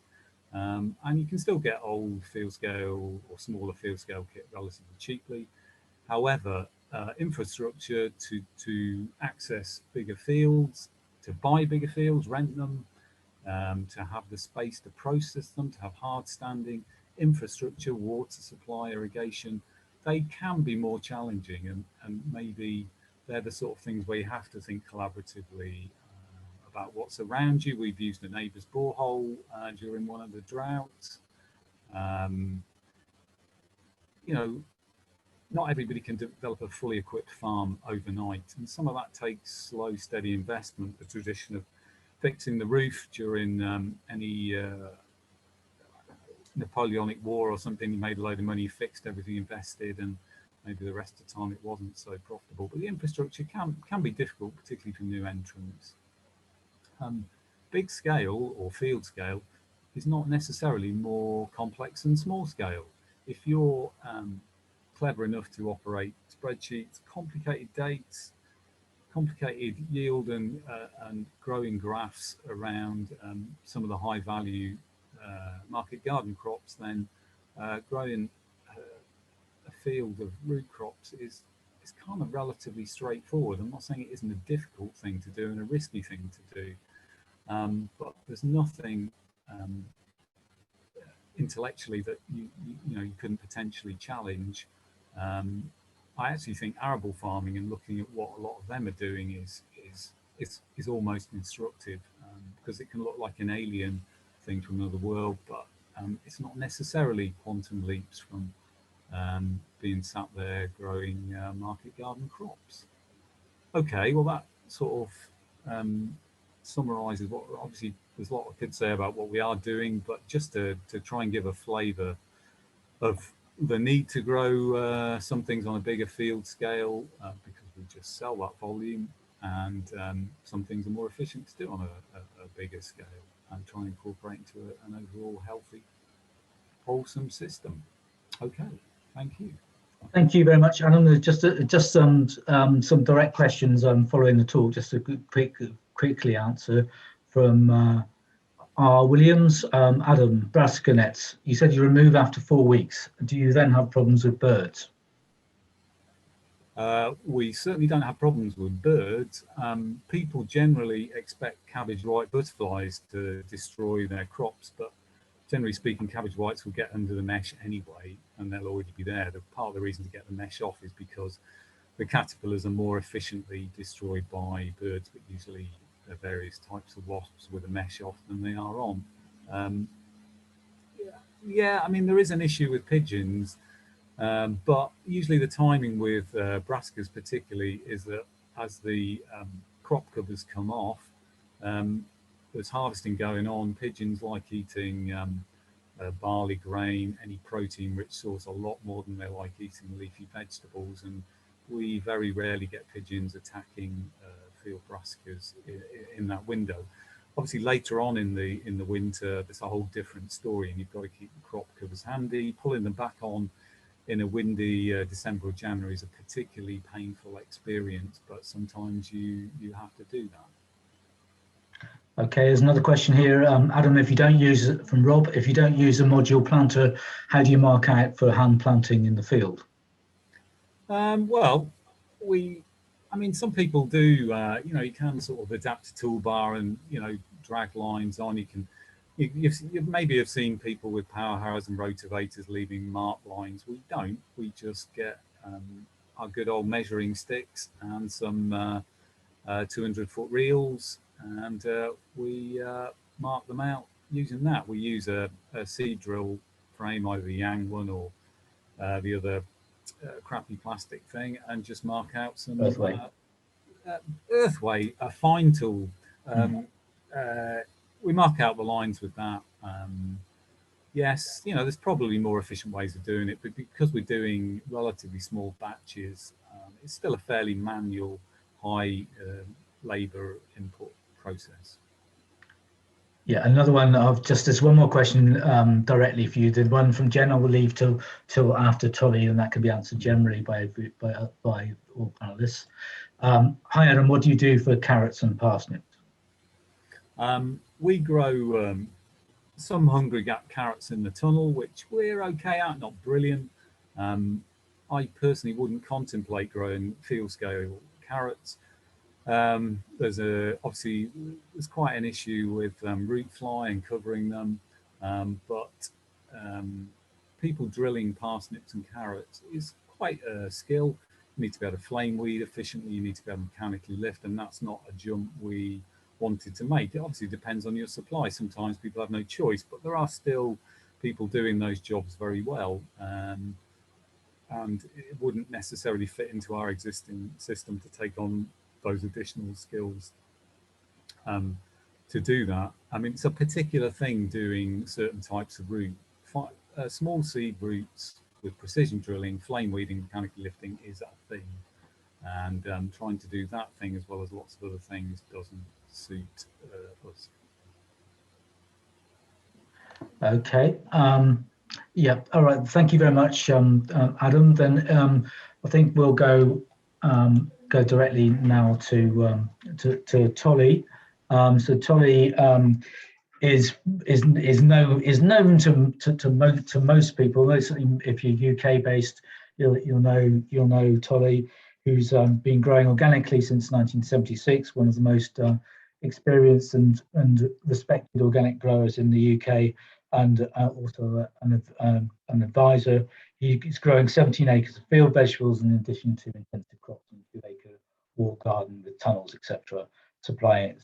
And you can still get old field scale or smaller field scale kit relatively cheaply. However, infrastructure to access bigger fields, to buy bigger fields, rent them, to have the space to process them, to have hard standing infrastructure, water supply, irrigation, they can be more challenging, and maybe they're the sort of things where you have to think collaboratively about what's around you. We've used a neighbour's borehole during one of the droughts. You know, not everybody can develop a fully equipped farm overnight, and some of that takes slow, steady investment. The tradition of fixing the roof during any Napoleonic War or something, you made a load of money, fixed everything, invested, and maybe the rest of the time it wasn't so profitable. But the infrastructure can be difficult, particularly for new entrants. Big scale or field scale is not necessarily more complex than small scale. If you're clever enough to operate spreadsheets, complicated dates, complicated yield and growing graphs around some of the high value market garden crops, then growing a field of root crops is kind of relatively straightforward. I'm not saying it isn't a difficult thing to do and a risky thing to do, but there's nothing intellectually that you couldn't potentially challenge. I actually think arable farming and looking at what a lot of them are doing is almost instructive, because it can look like an alien thing from another world, but it's not necessarily quantum leaps from being sat there growing market garden crops. Okay, well that sort of summarizes what, obviously there's a lot I could say about what we are doing, but just to try and give a flavor of the need to grow some things on a bigger field scale, because we just sell that volume, and some things are more efficient to do on a bigger scale, and try and incorporate into an overall healthy, wholesome system. Okay, thank you. Thank you very much. And I'm going to just some direct questions following the talk, just to quickly answer from R. Williams. Adam, brassica nets, you said you remove after 4 weeks. Do you then have problems with birds? We certainly don't have problems with birds. People generally expect cabbage white butterflies to destroy their crops, but generally speaking, cabbage whites will get under the mesh anyway, and they'll already be there. Part of the reason to get the mesh off is because the caterpillars are more efficiently destroyed by birds, but usually various types of wasps with a mesh off than they are on. Yeah, I mean, there is an issue with pigeons, but usually the timing with brassicas particularly is that as the crop covers come off, there's harvesting going on. Pigeons like eating barley grain, any protein-rich source, a lot more than they like eating leafy vegetables, and we very rarely get pigeons attacking field brassicas in that window. Obviously, later on in the winter, there's a whole different story, and you've got to keep the crop covers handy. Pulling them back on in a windy December or January is a particularly painful experience, but sometimes you have to do that. Okay, there's another question here. Adam, if you don't use, from Rob, if you don't use a module planter, how do you mark out for hand planting in the field? Well, I mean, some people do, you can sort of adapt a toolbar and, drag lines on. You maybe have seen people with power harrows and rotavators leaving mark lines. We don't. We just get our good old measuring sticks and some 200-foot reels, and we mark them out using that. We use a seed drill frame, either the Yang one or the other crappy plastic thing, and just mark out some earthway, a fine tool. We mark out the lines with that. Yes, there's probably more efficient ways of doing it, but because we're doing relatively small batches, it's still a fairly manual, high labor input process. Yeah, another one of just this one more question directly for you. The one from Jen I will leave till after Tolly, and that can be answered generally by all panelists. Hi Adam, what do you do for carrots and parsnips? We grow some hungry gap carrots in the tunnel, which we're okay at, not brilliant. I personally wouldn't contemplate growing field scale carrots. Obviously there's quite an issue with root fly and covering them, but people drilling parsnips and carrots is quite a skill. You need to be able to flame weed efficiently, you need to be able to mechanically lift, and that's not a jump we wanted to make. It obviously depends on your supply. Sometimes people have no choice, but there are still people doing those jobs very well, and it wouldn't necessarily fit into our existing system to take on those additional skills to do that. I mean, it's a particular thing doing certain types of root. Small seed roots with precision drilling, flame weeding, mechanical lifting is a thing, and trying to do that thing as well as lots of other things doesn't suit us. Okay. Yeah. All right. Thank you very much, Adam. Then I think we'll go directly now to Tolly. So Tolly is known to most people. Mostly, if you're UK based, you'll know Tolly, who's been growing organically since 1976. One of the most experienced and respected organic growers in the UK, and also an advisor. He's growing 17 acres of field vegetables in addition to intensive crops and 2-acre wall garden with tunnels, etc. Supplying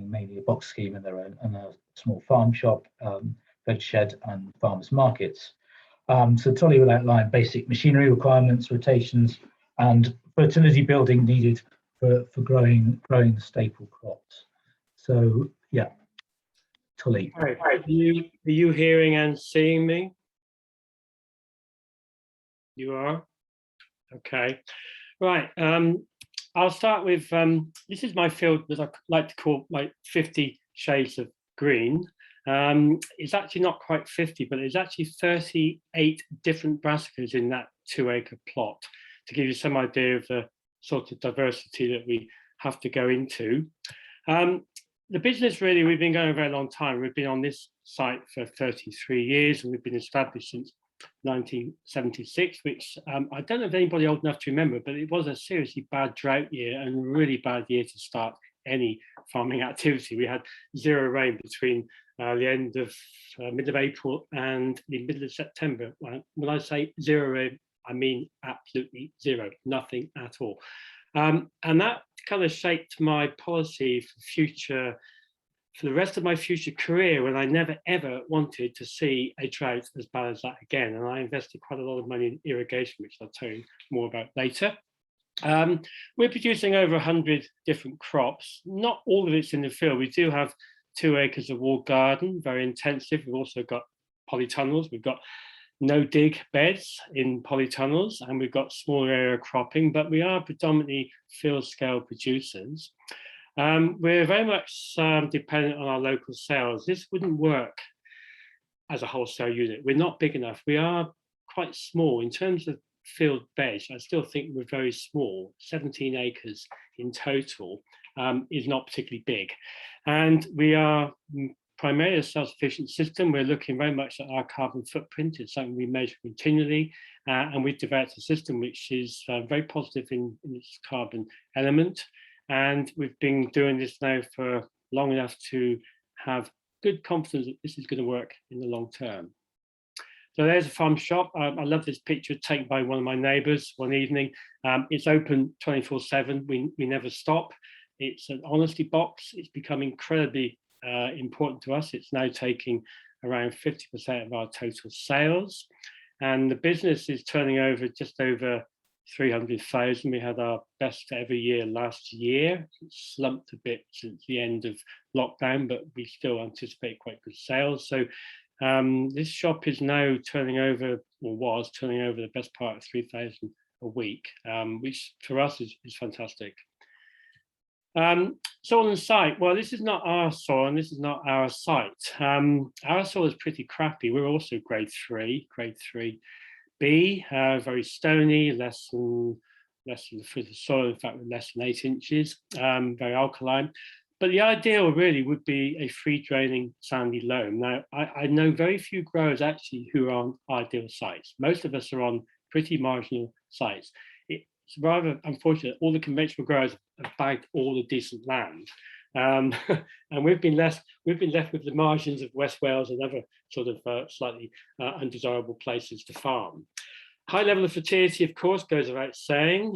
mainly a box scheme and a small farm shop, veg shed, and farmers markets. So Tolly will outline basic machinery requirements, rotations, and fertility building needed for growing the staple crops. So yeah, Tolly. Right. Are you hearing and seeing me? You are? Okay. Right. I'll start with, this is my field that I like to call like 50 shades of green. It's actually not quite 50, but there's actually 38 different brassicas in that 2-acre plot, to give you some idea of the sort of diversity that we have to go into. The business, really, we've been going a very long time. We've been on this site for 33 years, and we've been established since 1976, which I don't know if anybody old enough to remember, but it was a seriously bad drought year and a really bad year to start any farming activity. We had 0 rain between the end of mid of April and the middle of September. When I say 0 rain, I mean absolutely 0, nothing at all. And that kind of shaped my policy for the rest of my future career, when I never ever wanted to see a drought as bad as that again. And I invested quite a lot of money in irrigation, which I'll tell you more about later. We're producing over 100 different crops. Not all of it's in the field. We do have 2 acres of walled garden, very intensive. We've also got polytunnels. We've got no dig beds in polytunnels, and we've got smaller area cropping, but we are predominantly field scale producers. We're very much dependent on our local sales. This wouldn't work as a wholesale unit. We're not big enough. We are quite small in terms of field veg. I still think we're very small. 17 acres in total is not particularly big. And we are primarily a self-sufficient system. We're looking very much at our carbon footprint. It's something we measure continually, and we've developed a system which is very positive in its carbon element. And we've been doing this now for long enough to have good confidence that this is going to work in the long term. So there's a farm shop. I love this picture taken by one of my neighbours one evening. It's open 24/7. We never stop. It's an honesty box. It's become incredibly important to us. It's now taking around 50% of our total sales, and the business is turning over just over 300,000. We had our best ever year last year. It slumped a bit since the end of lockdown, but we still anticipate quite good sales. So this shop is now turning over, or was turning over, the best part of 3,000 a week, which for us is fantastic. So on the site, well, this is not our soil and this is not our site. Our soil is pretty crappy. We're also grade 3B, very stony, less than for the soil, in fact, less than 8 inches, very alkaline. But the ideal really would be a free draining sandy loam. Now, I know very few growers actually who are on ideal sites. Most of us are on pretty marginal sites. It's rather unfortunate. All the conventional growers have bagged all the decent land, and we've been left with the margins of West Wales and other sort of slightly undesirable places to farm. High level of fertility, of course, goes without saying.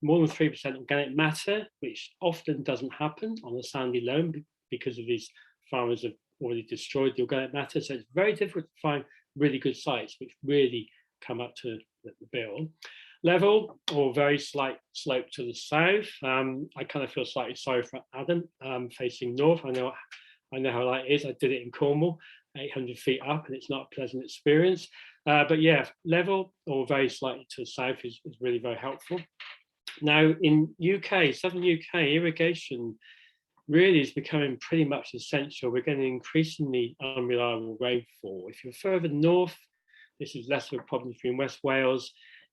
More than 3% organic matter, which often doesn't happen on a sandy loam because of these farmers have already destroyed the organic matter. So it's very difficult to find really good sites which really come up to the bill. Level or very slight slope to the south. I kind of feel slightly sorry for Adam facing north. I know how that is. I did it in Cornwall, 800 feet up, and it's not a pleasant experience. But yeah, level or very slightly to the south is really very helpful. Now in UK, southern UK, irrigation really is becoming pretty much essential. We're getting increasingly unreliable rainfall. If you're further north, this is less of a problem if you're in West Wales.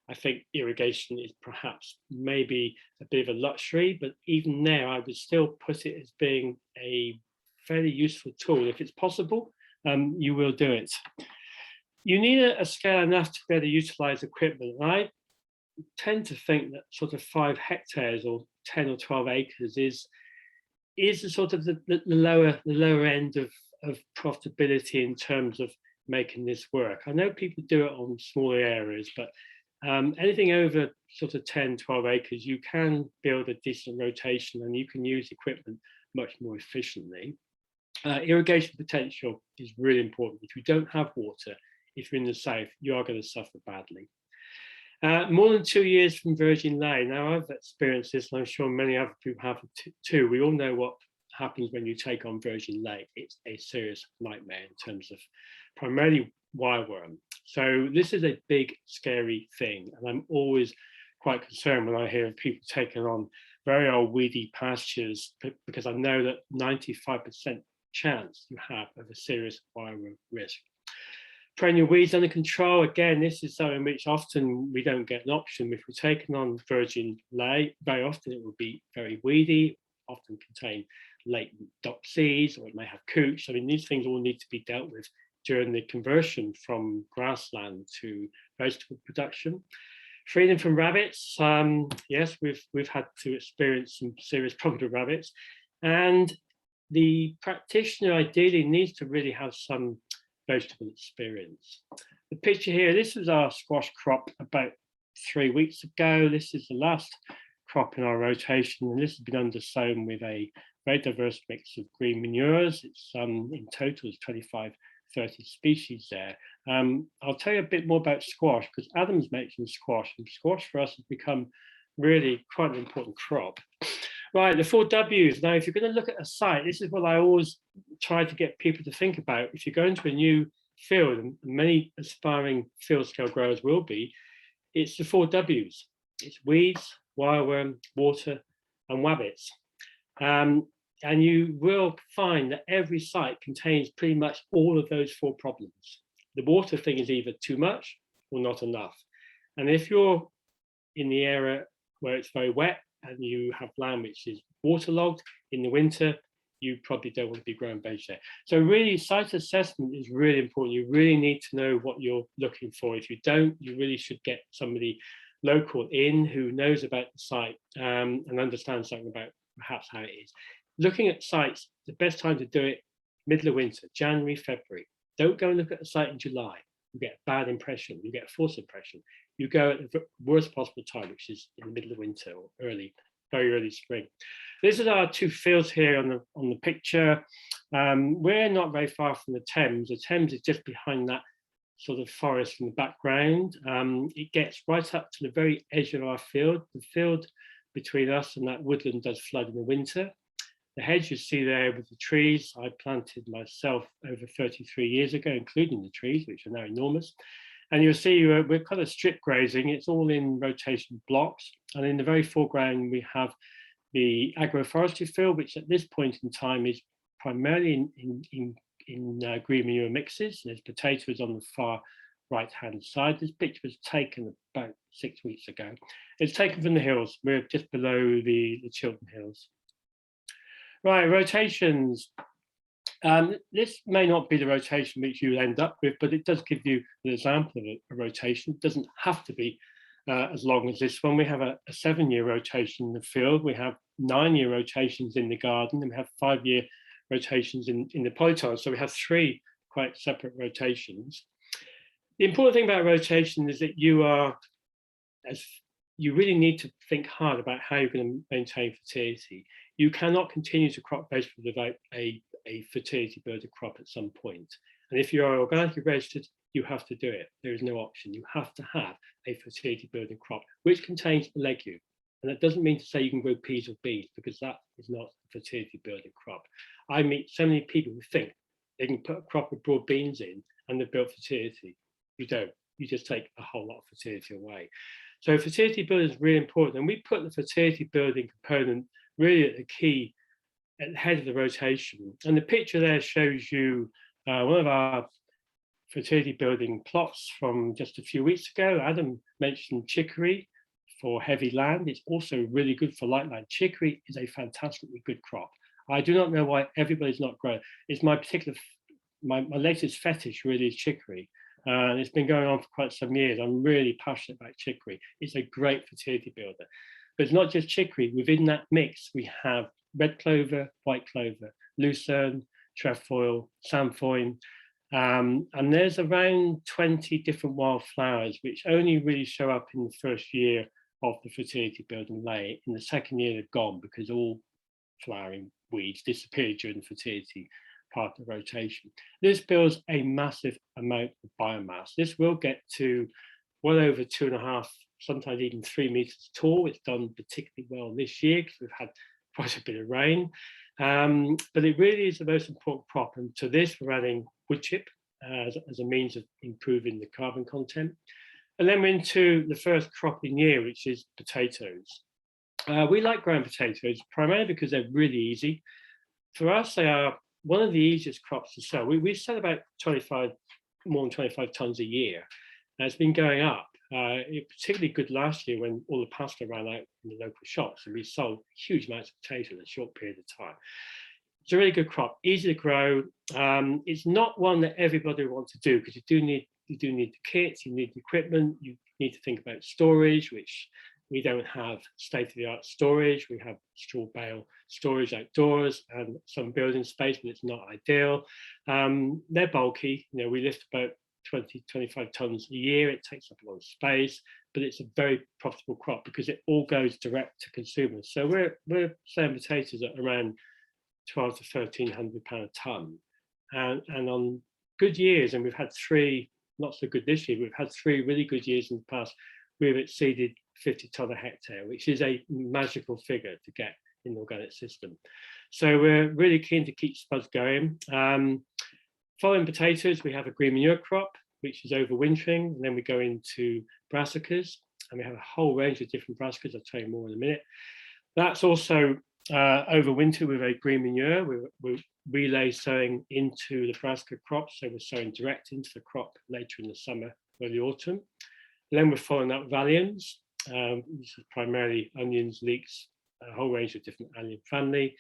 I think irrigation is perhaps maybe a bit of a luxury, but even there, I would still put it as being a fairly useful tool. If it's possible, you will do it. You need a scale enough to be able to utilize equipment. And I tend to think that sort of 5 hectares or 10 or 12 acres is the sort of the lower end of profitability in terms of making this work. I know people do it on smaller areas, but anything over sort of 10, 12 acres, you can build a decent rotation and you can use equipment much more efficiently. Irrigation potential is really important. If you don't have water, if you're in the south, you are going to suffer badly. More than 2 years from virgin lay. Now I've experienced this, and I'm sure many other people have too. We all know what happens when you take on virgin lay. It's a serious nightmare in terms of primarily wireworm. So this is a big, scary thing, and I'm always quite concerned when I hear of people taking on very old weedy pastures, because I know that 95% chance you have of a serious wireworm risk. Perennial weeds under control, again, this is something which often we don't get an option. If we're taking on virgin lay, very often it will be very weedy, often contain latent dock seeds, or it may have cooch. I mean, these things all need to be dealt with during the conversion from grassland to vegetable production. Freedom from rabbits, yes, we've had to experience some serious problems with rabbits, and the practitioner ideally needs to really have some vegetable experience. The picture here, this was our squash crop about 3 weeks ago. This is the last crop in our rotation, and this has been undersown with a very diverse mix of green manures. It's in total is 25, 30 species there. I'll tell you a bit more about squash, because Adam's mentioned squash, and squash for us has become really quite an important crop. Right, the 4 Ws. Now, if you're going to look at a site, this is what I always try to get people to think about. If you're going to a new field, and many aspiring field scale growers will be, it's the 4 Ws. It's weeds, wireworm, water, and wabbits. And you will find that every site contains pretty much all of those 4 problems. The water thing is either too much or not enough. And if you're in the area where it's very wet and you have land which is waterlogged in the winter, you probably don't want to be growing veg there. So really, site assessment is really important. You really need to know what you're looking for. If you don't, you really should get somebody local in who knows about the site and understands something about perhaps how it is. Looking at sites, the best time to do it, middle of winter, January, February. Don't go and look at a site in July. You get a bad impression, you get a false impression. You go at the worst possible time, which is in the middle of winter or very early spring. This is our 2 fields here on the picture. We're not very far from the Thames. The Thames is just behind that sort of forest in the background. It gets right up to the very edge of our field. The field between us and that woodland does flood in the winter. The hedge you see there with the trees, I planted myself over 33 years ago, including the trees, which are now enormous. And you'll see we're kind of strip grazing. It's all in rotation blocks. And in the very foreground, we have the agroforestry field, which at this point in time is primarily in green manure mixes. There's potatoes on the far right-hand side. This picture was taken about 6 weeks ago. It's taken from the hills. We're just below the Chiltern Hills. Right, rotations. This may not be the rotation which you'll end up with, but it does give you an example of a rotation. It doesn't have to be as long as this one. We have a 7-year rotation in the field. We have 9-year rotations in the garden, and we have 5-year rotations in the polytunnel. So we have 3 quite separate rotations. The important thing about rotation is that you really need to think hard about how you're going to maintain fertility. You cannot continue to crop vegetables without a fertility burden crop at some point. And if you are organically registered, you have to do it. There is no option. You have to have a fertility burden crop, which contains a legume. And that doesn't mean to say you can grow peas or beans, because that is not a fertility burden crop. I meet so many people who think they can put a crop of broad beans in and they've built fertility. You don't. You just take a whole lot of fertility away. So fertility building is really important. And we put the fertility building component really at the key, at the head of the rotation. And the picture there shows you one of our fertility building plots from just a few weeks ago. Adam mentioned chicory for heavy land. It's also really good for light land. Chicory is a fantastically good crop. I do not know why everybody's not growing. It's my particular, my latest fetish really is chicory. And it's been going on for quite some years. I'm really passionate about chicory. It's a great fertility builder. But it's not just chicory. Within that mix, we have red clover, white clover, lucerne, trefoil, sainfoin. And there's around 20 different wild flowers, which only really show up in the first year of the fertility building lay. In the second year, they're gone because all flowering weeds disappear during the fertility part of the rotation. This builds a massive amount of biomass. This will get to well over 2.5, sometimes even 3 meters tall. It's done particularly well this year because we've had quite a bit of rain. But it really is the most important crop. And to this, we're adding wood chip as a means of improving the carbon content. And then we're into the first cropping year, which is potatoes. We like growing potatoes primarily because they're really easy. For us, they are one of the easiest crops to sell. We sell about more than 25 tons a year. And it's been going up. It particularly good last year when all the pasta ran out in the local shops, and we sold huge amounts of potatoes in a short period of time. It's a really good crop, easy to grow. It's not one that everybody wants to do because you do need the kits, you need the equipment, you need to think about storage, which we don't have state-of-the-art storage. We have straw bale storage outdoors and some building space, but it's not ideal. They're bulky. You know, we lift about 20, 25 tons a year. It takes up a lot of space, but it's a very profitable crop because it all goes direct to consumers. So we're selling potatoes at around £1,200 to £1,300 a ton. And on good years, and we've had 3, not so good this year, we've had 3 really good years in the past, we've exceeded 50 tonne a hectare, which is a magical figure to get in the organic system. So we're really keen to keep spuds going. Following potatoes, we have a green manure crop, which is overwintering, and then we go into brassicas, and we have a whole range of different brassicas. I'll tell you more in a minute. That's also overwinter with a green manure. We're relay sowing into the brassica crop, so we're sowing direct into the crop later in the summer, early autumn. And then we're following up Valiums. This is primarily onions, leeks, a whole range of different allium family.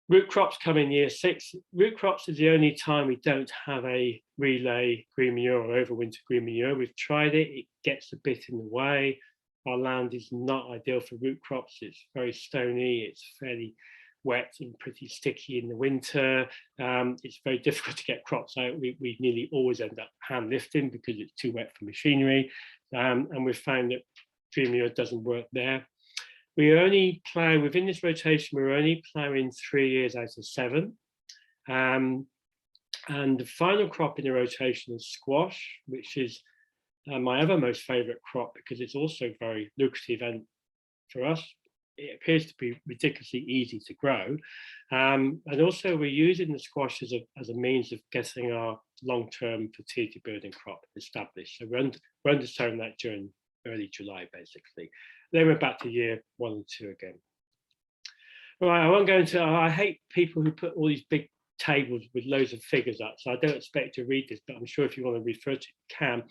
Root crops come in year 6. Root crops is the only time we don't have a relay green manure or overwinter green manure. We've tried it, it gets a bit in the way. Our land is not ideal for root crops. It's very stony, it's fairly wet and pretty sticky in the winter. It's very difficult to get crops out. We nearly always end up hand lifting because it's too wet for machinery. And we've found that green manure doesn't work there. We only plough, within this rotation, we're only ploughing 3 years out of 7. And the final crop in the rotation is squash, which is my other most favourite crop because it's also very lucrative, and for us, it appears to be ridiculously easy to grow. And also we're using the squash as a means of getting our long-term fertility building crop established. So we're undersowing that during early July, basically. Then we're back to year 1 and 2 again. All right, I won't go into, I hate people who put all these big tables with loads of figures up, so I don't expect you to read this, but I'm sure if you want to refer to it, you can.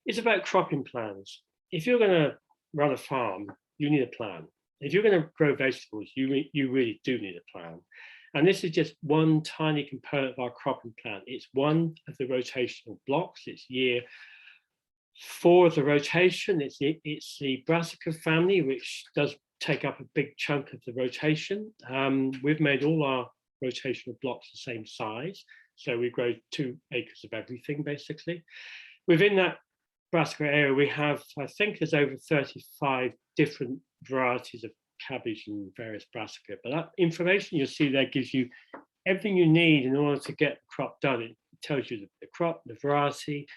It's about cropping plans. If you're going to run a farm, you need a plan. If you're going to grow vegetables, you really do need a plan. And this is just one tiny component of our cropping plan. It's one of the rotational blocks. It's year 4 of the rotation. It's the brassica family, which does take up a big chunk of the rotation. We've made all our rotational blocks the same size. So we grow 2 acres of everything, basically. within that brassica area, we have, I think there's over 35 different varieties of cabbage and various brassica. But that information you'll see there gives you everything you need in order to get the crop done. It tells you the crop, the variety,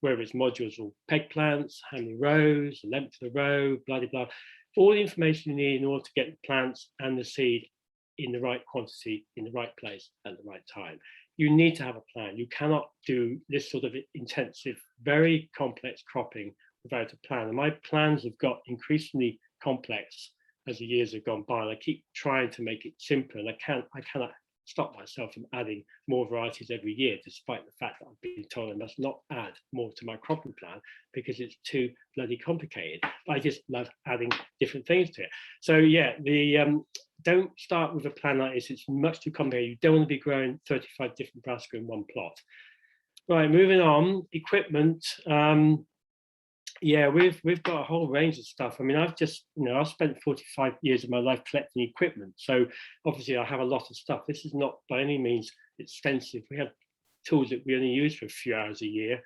whether it's modules or peg plants, how many rows, the length of the row, blah, blah, blah. All the information you need in order to get the plants and the seed in the right quantity, in the right place at the right time. You need to have a plan. You cannot do this sort of intensive, very complex cropping without a plan. And my plans have got increasingly complex as the years have gone by. And I keep trying to make it simpler, and I cannot stop myself from adding more varieties every year, despite the fact that I've been told I must not add more to my cropping plan because it's too bloody complicated. But I just love adding different things to it. So yeah, don't start with a plan like this. It's much too complicated. You don't want to be growing 35 different brassica in one plot. Right, moving on, equipment. Yeah, we've got a whole range of stuff. I mean, I've spent 45 years of my life collecting equipment. So obviously I have a lot of stuff. This is not by any means extensive. We have tools that we only use for a few hours a year.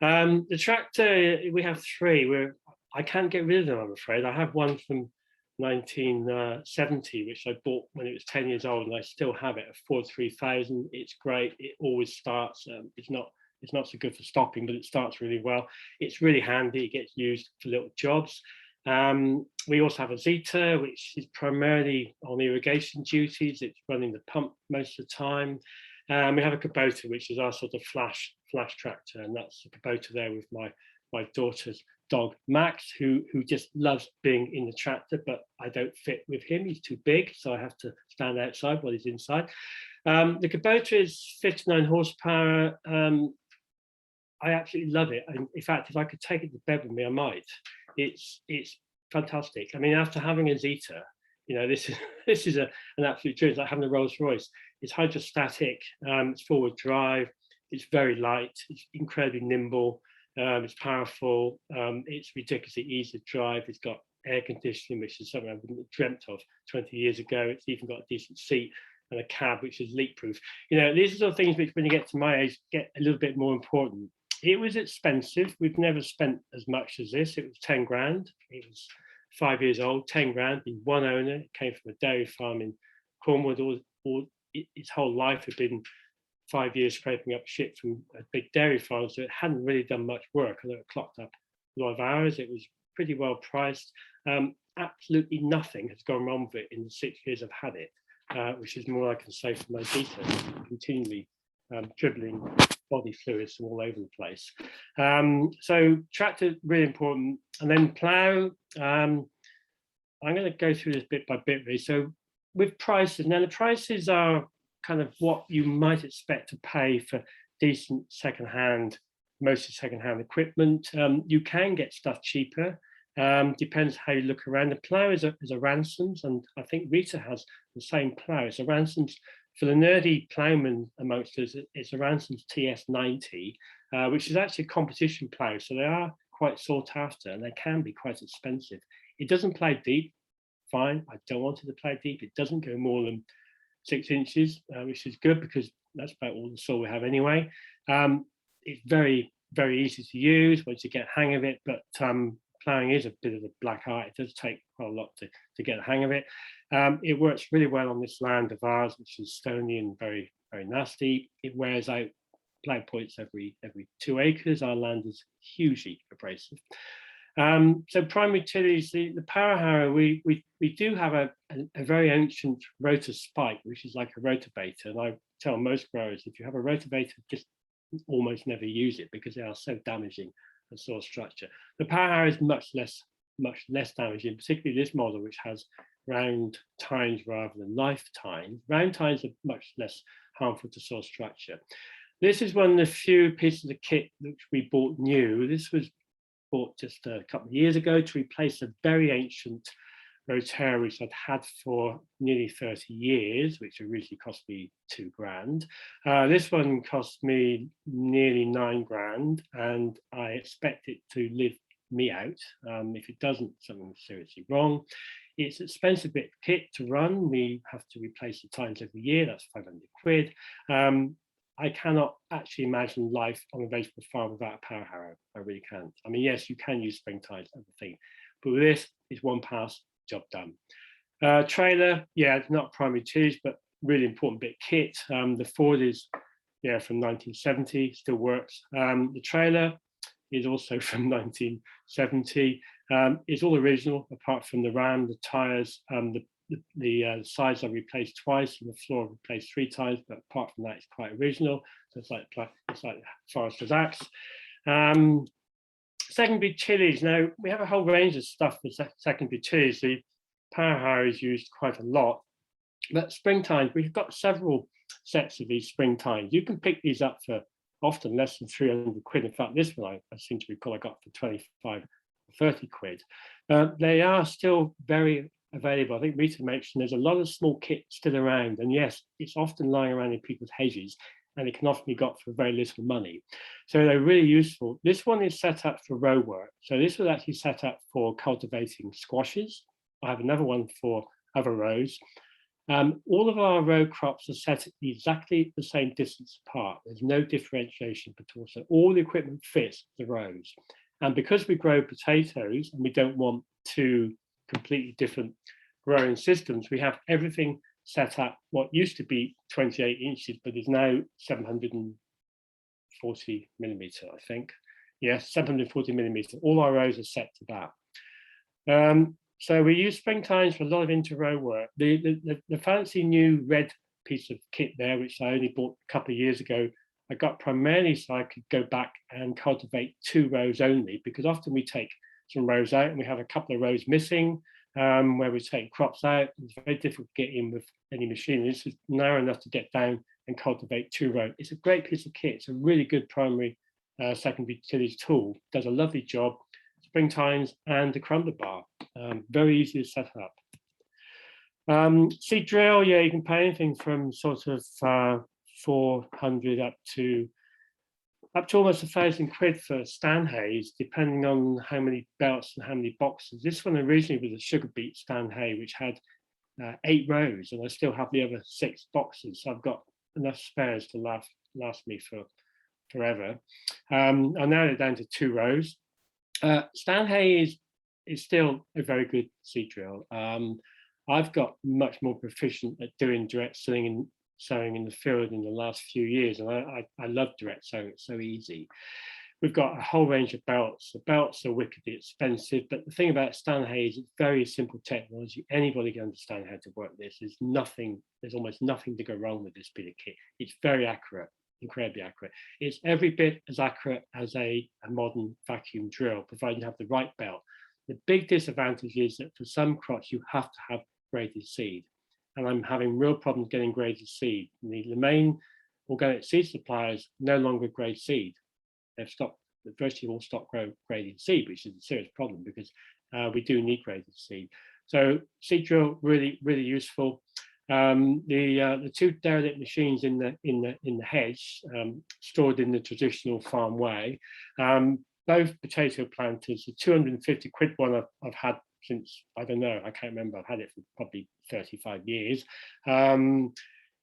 The tractor, we have three. I can't get rid of them, I'm afraid. I have one from 1970, which I bought when it was 10 years old, and I still have it, a Ford 3000. It's great. It always starts. It's not so good for stopping, but it starts really well. It's really handy. It gets used for little jobs. We also have a Zeta, which is primarily on irrigation duties. It's running the pump most of the time. We have a Kubota, which is our sort of flash tractor, and that's a Kubota there with my daughter's dog Max, who just loves being in the tractor, but I don't fit with him. He's too big, so I have to stand outside while he's inside. The Kubota is 59 horsepower. I absolutely love it. And in fact, if I could take it to bed with me, I might. It's fantastic. I mean, after having a Zeta, this is an absolute dream. It's like having a Rolls Royce. It's hydrostatic. It's forward drive. It's very light. It's incredibly nimble. It's powerful. It's ridiculously easy to drive. It's got air conditioning, which is something I wouldn't have dreamt of 20 years ago. It's even got a decent seat and a cab, which is leak proof. These are sort of things which, when you get to my age, get a little bit more important. It was expensive. We've never spent as much as this. It was 10 grand. It was 5 years old, 10 grand, in one owner. It came from a dairy farm in Cornwall. Its whole life had been 5 years scraping up shit from a big dairy farm, so it hadn't really done much work, although it clocked up a lot of hours. It was pretty well priced. Absolutely nothing has gone wrong with it in the 6 years I've had it, which is more I can say for my Zeta, continually dribbling body fluids from all over the place. So tractor, really important. And then plough, I'm going to go through this bit by bit really. So with prices, now the prices are kind of what you might expect to pay for decent mostly second-hand equipment. You can get stuff cheaper. Depends how you look around. The plough is a Ransomes, and I think Rita has the same plough. It's a Ransomes. For the nerdy ploughman amongst us, it's a Ransomes TS90, which is actually a competition plough. So they are quite sought after, and they can be quite expensive. It doesn't plough deep. Fine, I don't want it to plough deep. It doesn't go more than 6 inches, which is good because that's about all the soil we have anyway. It's very, very easy to use once you get the hang of it, but ploughing is a bit of a black art. It does take quite a lot to get the hang of it. It works really well on this land of ours, which is stony and very, very nasty. It wears out plough points every 2 acres. Our land is hugely abrasive. So primary tillage, the power harrow, we do have a very ancient rotor spike, which is like a rotavator. And I tell most growers, if you have a rotavator, just almost never use it because they are so damaging the soil structure. The power harrow is much less damaging, particularly this model, which has round tines rather than life tines. Round tines are much less harmful to soil structure. This is one of the few pieces of kit which we bought new. This was bought just a couple of years ago to replace a very ancient Rotera which I'd had for nearly 30 years, which originally cost me 2 grand. This one cost me nearly 9 grand, and I expect it to live me out. If it doesn't, something's seriously wrong. It's an expensive bit of kit to run. We have to replace the tines every year. That's 500 quid. I cannot actually imagine life on a vegetable farm without a power harrow. I really can't. I mean, yes, you can use spring tires and everything, but with this, it's one pass, job done. Trailer, yeah, it's not primary tillage, but really important bit kit. The Ford is, yeah, from 1970, still works. The trailer is also from 1970. It's all original, apart from the ram, the tires, the sides are replaced twice, and the floor replaced 3 times. But apart from that, it's quite original. So it's like Forester's axe. Secondary tillage. Now we have a whole range of stuff for secondary tillage. The power harrow is used quite a lot, but spring tines, we've got several sets of these spring tines. You can pick these up for often less than 300 quid. In fact, this one I seem to recall I got for 25 or 30 quid. They are still very available. I think Rita mentioned there's a lot of small kit still around, and yes, it's often lying around in people's hedges, and it can often be got for very little money. So they're really useful. This one is set up for row work. So this was actually set up for cultivating squashes. I have another one for other rows. All of our row crops are set at exactly the same distance apart. There's no differentiation between, so all the equipment fits the rows. And because we grow potatoes and we don't want 2 completely different growing systems, we have everything set up what used to be 28 inches, but is now 740 millimeter, I think. Yes, 740 millimeter. All our rows are set to that. So we use spring tines for a lot of inter-row work. The fancy new red piece of kit there, which I only bought a couple of years ago, I got primarily so I could go back and cultivate 2 rows only, because often we take some rows out and we have a couple of rows missing, where we take crops out. It's very difficult to get in with any machine. This is narrow enough to get down and cultivate 2 rows. It's a great piece of kit. It's a really good primary secondary tillage tool. Does a lovely job. Spring tines and the crumbler bar. Very easy to set up. Seed drill, yeah, you can pay anything from sort of 400 up to almost 1,000 quid for Stanhays, depending on how many belts and how many boxes. This one originally was a sugar beet Stanhay, which had 8 rows, and I still have the other 6 boxes. So I've got enough spares to last me for forever. And now they're down to 2 rows. Stanhay is still a very good seed drill. I've got much more proficient at doing direct sowing in the field in the last few years, and I love direct sowing. It's so easy. We've got a whole range of belts. The belts are wickedly expensive, but the thing about Stanhay is it's very simple technology. Anybody can understand how to work this. There's almost nothing to go wrong with this bit of kit. It's very accurate, incredibly accurate. It's every bit as accurate as a modern vacuum drill, provided you have the right belt. The big disadvantage is that for some crops, you have to have graded seed. And I'm having real problems getting graded seed. The main organic seed suppliers no longer grade seed. They've virtually all stopped grading seed, which is a serious problem because we do need graded seed. So seed drill, really, really useful. The 2 derelict machines in the hedge, stored in the traditional farm way. Both potato planters. The 250 quid one I've had since, I don't know, I can't remember. I've had it for probably 35 years.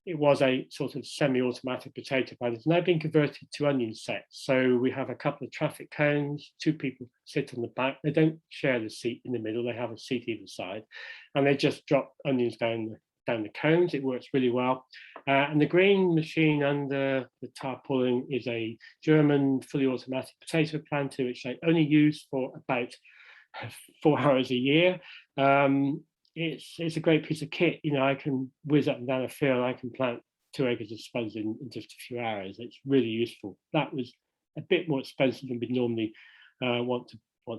It was a sort of semi-automatic potato planter. It's now been converted to onion sets. So we have a couple of traffic cones, 2 people sit on the back. They don't share the seat in the middle. They have a seat either side, and they just drop onions down the cones. It works really well. And the green machine under the tarpaulin is a German fully automatic potato planter, which I only use for about 4 hours a year. It's a great piece of kit. You know, I can whiz up and down a field. I can plant 2 acres of spuds in just a few hours. It's really useful. That was a bit more expensive than we normally want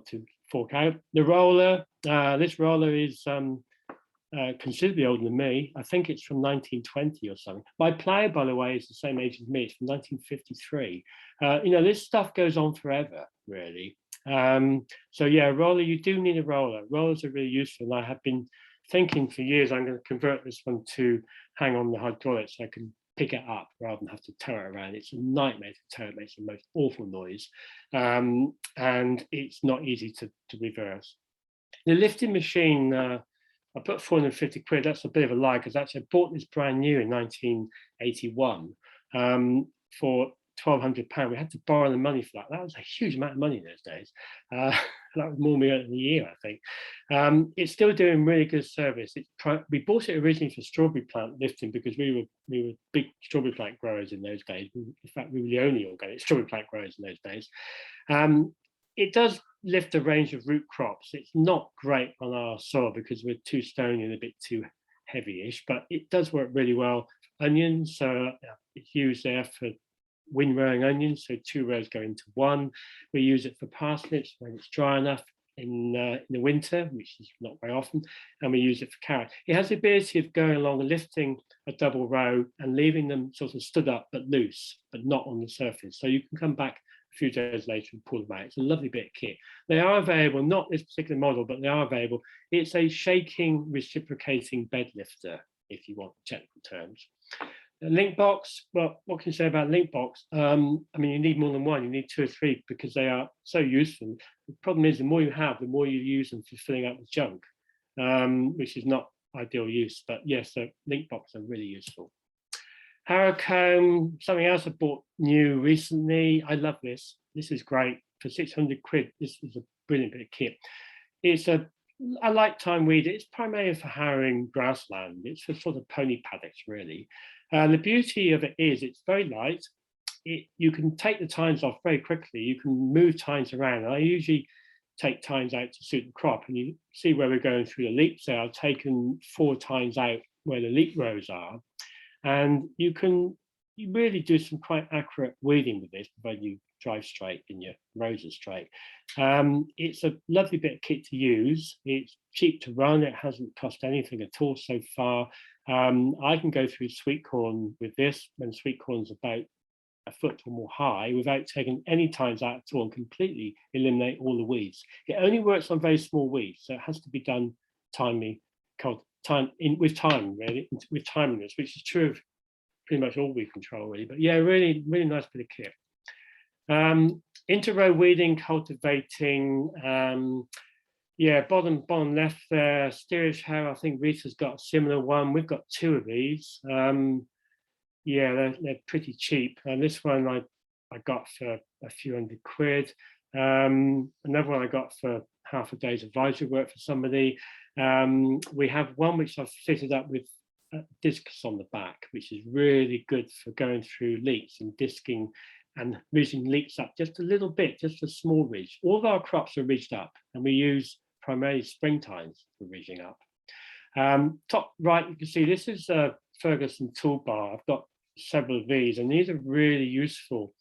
to fork out. The roller, this roller is considerably older than me. I think it's from 1920 or something. My plough, by the way, is the same age as me. It's from 1953. You know, this stuff goes on forever, really. So yeah, roller, you do need a roller. Rollers are really useful. And I have been thinking for years, I'm going to convert this one to hang on the hydraulics so I can pick it up rather than have to tow it around. It's a nightmare to tow. It makes the most awful noise. And it's not easy to reverse. The lifting machine, I put 450 quid. That's a bit of a lie because actually I bought this brand new in 1981 for £1,200. We had to borrow the money for that. That was a huge amount of money those days. That was more than a year, I think. It's still doing really good service. We bought it originally for strawberry plant lifting because we were big strawberry plant growers in those days. In fact, we were the only organic strawberry plant growers in those days. It does lift a range of root crops. It's not great on our soil because we're too stony and a bit too heavy-ish, but it does work really well. Onions, so it's used there for windrowing onions, so 2 rows go into 1. We use it for parsnips when it's dry enough in the winter, which is not very often, and we use it for carrot. It has the ability of going along and lifting a double row and leaving them sort of stood up but loose, but not on the surface. So you can come back a few days later and pull them out. It's a lovely bit of kit. They are available, not this particular model, but they are available. It's a shaking reciprocating bed lifter, if you want technical terms. The link box, well, what can you say about link box? I mean, you need more than one, you need 2 or 3 because they are so useful. The problem is the more you have, the more you use them for filling up with junk, which is not ideal use, but yes, the link box are really useful. Harrow comb, something else I bought new recently. I love this. This is great. For 600 quid, this is a brilliant bit of kit. It's a lifetime weed. It's primarily for harrowing grassland. It's for sort of pony paddocks, really. The beauty of it is it's very light. You can take the tines off very quickly. You can move tines around. I usually take tines out to suit the crop, and you see where we're going through the leeks there. I've taken 4 tines out where the leek rows are, and you really do some quite accurate weeding with this, provided you drive straight and your rows are straight. It's a lovely bit of kit to use. It's cheap to run. It hasn't cost anything at all so far. I can go through sweet corn with this when sweet corn's about a foot or more high without taking any tines out at all and completely eliminate all the weeds. It only works on very small weeds, so it has to be done with timeliness, which is true of pretty much all weed control, really. But yeah, really, really nice bit of kit. Inter-row weeding, cultivating. Yeah, bottom left there, steerage hoe. I think Rita's got a similar one. We've got 2 of these. Yeah, they're pretty cheap. And this one I got for a few £100. Another one I got for half a day's advisory work for somebody. We have one which I've fitted up with discs on the back, which is really good for going through leeks and disking and ridging leeks up just a little bit, just a small ridge. All of our crops are ridged up, and we use primarily spring tines for ridging up. Top right, you can see this is a Ferguson toolbar. I've got several of these, and these are really useful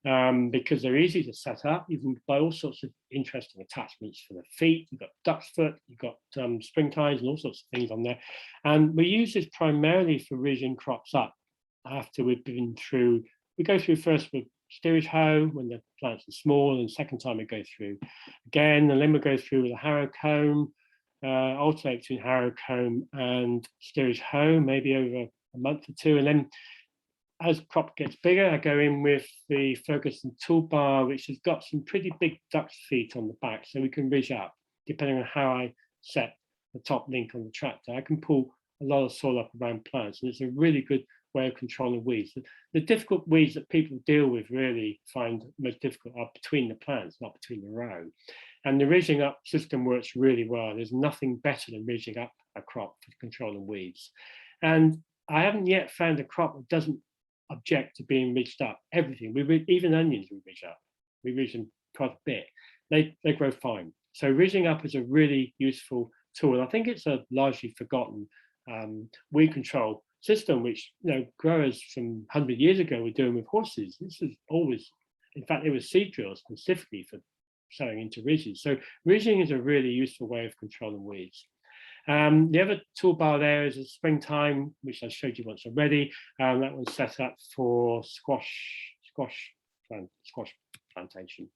because they're easy to set up. You can buy all sorts of interesting attachments for the feet. You've got duck's foot, you've got spring tines and all sorts of things on there. And we use this primarily for ridging crops up after we've been through. We go through first with steerage hoe when the plants are small, and second time we go through again, and then we go through with a harrow comb, alternate between harrow comb and steerage hoe, maybe over a month or 2, and then as crop gets bigger, I go in with the Ferguson toolbar, which has got some pretty big duck's feet on the back, so we can ridge up, depending on how I set the top link on the tractor. I can pull a lot of soil up around plants, and it's a really good way of controlling weeds. The difficult weeds that people deal with really find most difficult are between the plants, not between the row. And the ridging up system works really well. There's nothing better than ridging up a crop for controlling weeds. And I haven't yet found a crop that doesn't object to being ridged up. Everything, even onions we ridge up. We ridge them quite a bit. They grow fine. So ridging up is a really useful tool. And I think it's a largely forgotten weed control system, which growers from 100 years ago were doing with horses. This is always, in fact, it was seed drills specifically for sowing into ridges. So ridging is a really useful way of controlling weeds. The other toolbar there is a springtime, which I showed you once already. That one's set up for squash plantation.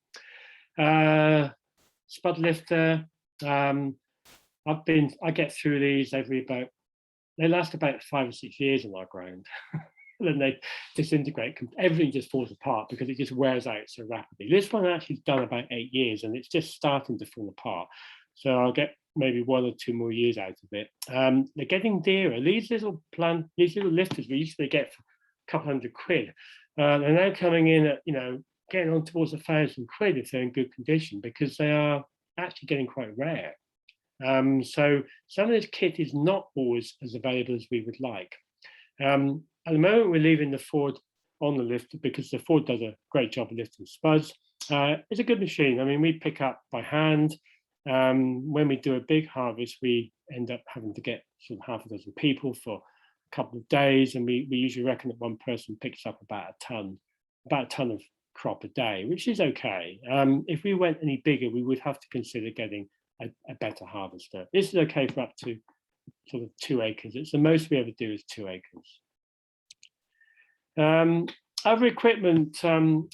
Spud lifter. I get through these they last about 5 or 6 years in our ground. Then they disintegrate. Everything just falls apart because it just wears out so rapidly. This one actually done about 8 years, and it's just starting to fall apart. So I'll get maybe 1 or 2 more years out of it. They're getting dearer. These little lifters we used to get for a couple £100. They're now coming in at, getting on towards £1,000 if they're in good condition, because they are actually getting quite rare. So some of this kit is not always as available as we would like. At the moment, we're leaving the Ford on the lift because the Ford does a great job of lifting spuds. It's a good machine. I mean, we pick up by hand. When we do a big harvest, we end up having to get sort of half a dozen people for a couple of days, and we usually reckon that one person picks up about a ton of crop a day, which is okay. If we went any bigger, we would have to consider getting a better harvester. This is okay for up to sort of 2 acres. It's the most we ever do is 2 acres. Other equipment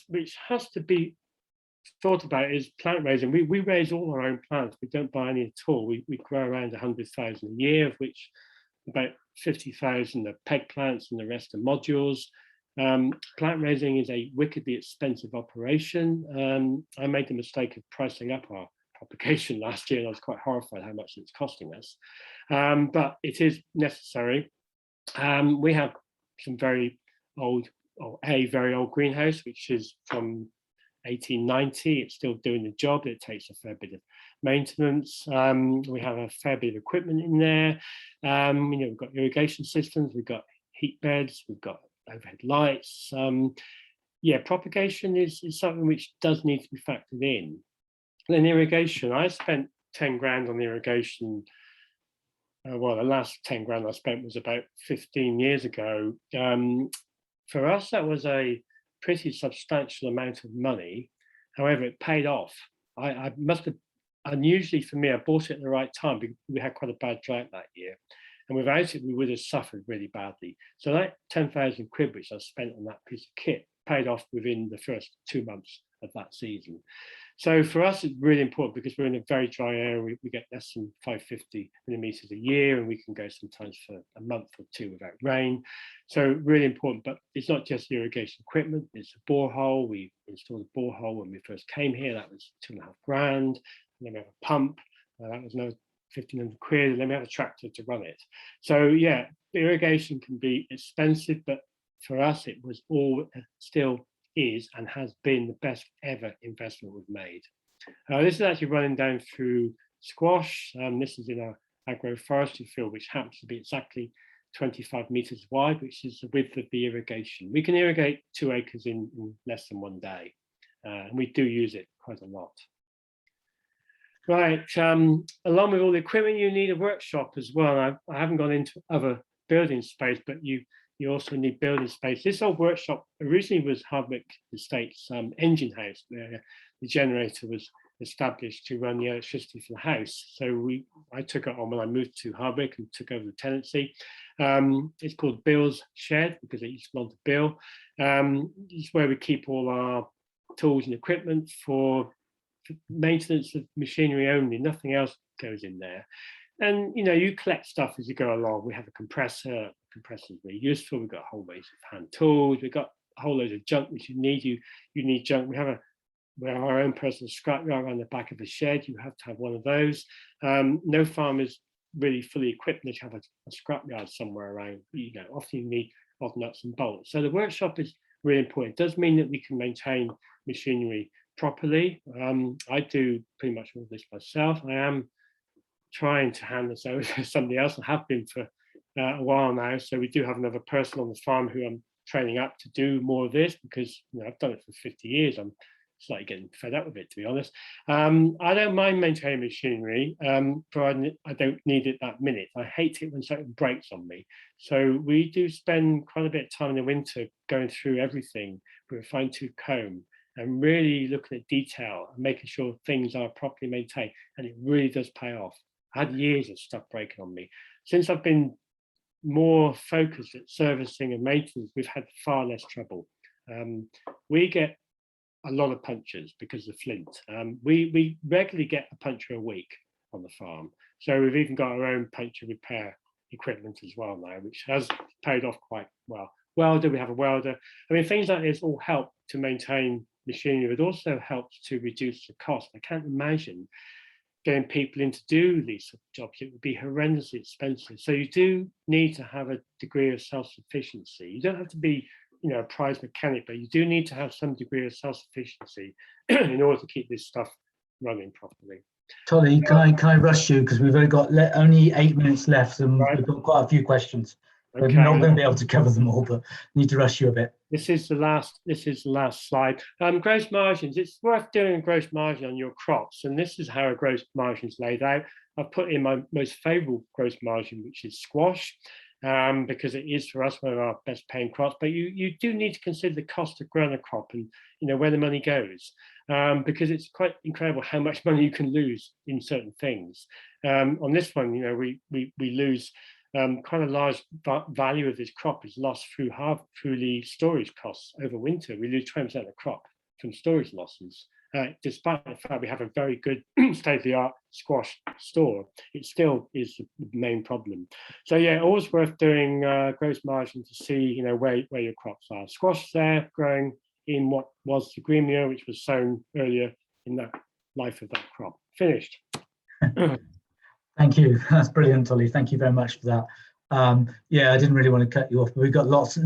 which has to be thought about is plant raising. We raise all our own plants. We don't buy any at all. We grow around 100,000 a year, of which about 50,000 are peg plants and the rest are modules. Plant raising is a wickedly expensive operation. I made the mistake of pricing up our propagation last year, and I was quite horrified how much it's costing us. But it is necessary. We have some very old, or a very old greenhouse, which is from 1890. It's still doing the job. It takes a fair bit of maintenance. We have a fair bit of equipment in there. We've got irrigation systems, we've got heat beds, we've got overhead lights. Propagation is something which does need to be factored in. And then irrigation, I spent 10 grand on irrigation. The last 10 grand I spent was about 15 years ago. For us, that was a pretty substantial amount of money. However, it paid off. I must have, unusually for me, I bought it at the right time because we had quite a bad drought that year. And without it, we would have suffered really badly. So that 10,000 quid, which I spent on that piece of kit, paid off within the first 2 months of that season. So for us, it's really important because we're in a very dry area. We get less than 550 millimeters a year, and we can go sometimes for a month or two without rain. So really important, but it's not just irrigation equipment, it's a borehole. We installed a borehole when we first came here. That was 2.5 grand. And then we have a pump. That was another 1,500 quid, and then we have a tractor to run it. So yeah, irrigation can be expensive, but for us, it was all still is and has been the best ever investment we've made. This is actually running down through squash. This is in our agroforestry field, which happens to be exactly 25 meters wide, which is the width of the irrigation. We can irrigate 2 acres in less than 1 day, and we do use it quite a lot. Right, along with all the equipment, you need a workshop as well. I haven't gone into other building space, but you also need building space. This old workshop originally was Hardwick Estates' engine house, where the generator was established to run the electricity for the house. So I took it on when I moved to Hardwick and took over the tenancy. It's called Bill's Shed because it used to belong to Bill. It's where we keep all our tools and equipment for maintenance of machinery only. Nothing else goes in there. And you collect stuff as you go along. We have a compressor. Compressor is really useful. We've got a whole range of hand tools. We've got a whole load of junk which you need. You need junk. We have our own personal scrapyard around the back of the shed. You have to have one of those. No farm is really fully equipped unless you have a scrapyard somewhere around. Often you need odd nuts and bolts. So the workshop is really important. It does mean that we can maintain machinery properly. I do pretty much all this myself. I am trying to hand this over to somebody else. I have been for a while now. So we do have another person on the farm who I'm training up to do more of this because I've done it for 50 years. I'm slightly getting fed up with it, to be honest. I don't mind maintaining machinery, provided I don't need it that minute. I hate it when something breaks on me. So we do spend quite a bit of time in the winter going through everything with a fine-tooth comb and really looking at detail and making sure things are properly maintained. And it really does pay off. I had years of stuff breaking on me. Since I've been more focused at servicing and maintenance, we've had far less trouble. We get a lot of punctures because of flint. We regularly get a puncture a week on the farm. So we've even got our own puncture repair equipment as well now, which has paid off quite well. Welder, we have a welder. I mean, things like this all help to maintain machinery. It also helps to reduce the cost. I can't imagine getting people in to do these jobs. It would be horrendously expensive. So you do need to have a degree of self-sufficiency. You don't have to be a prize mechanic, but you do need to have some degree of self-sufficiency in order to keep this stuff running properly. Tolly, can I rush you, because we've only got only 8 minutes left, and we've got quite a few questions. We're not going to be able to cover them all, but need to rush you a bit. This is the last slide. Gross margins. It's worth doing a gross margin on your crops, and this is how a gross margin is laid out. I've put in my most favourable gross margin, which is squash, because it is for us one of our best paying crops. But you do need to consider the cost of growing a crop and where the money goes, because it's quite incredible how much money you can lose in certain things. On this one, we lose. Quite a large value of this crop is lost through the storage costs over winter. We lose 20% of the crop from storage losses. Despite the fact we have a very good state-of-the-art squash store, it still is the main problem. So yeah, always worth doing gross margin to see where your crops are. Squash there growing in what was the green manure, which was sown earlier in the life of that crop. Finished. Thank you. That's brilliant, Tolly. Thank you very much for that. Yeah, I didn't really want to cut you off, but we've got loads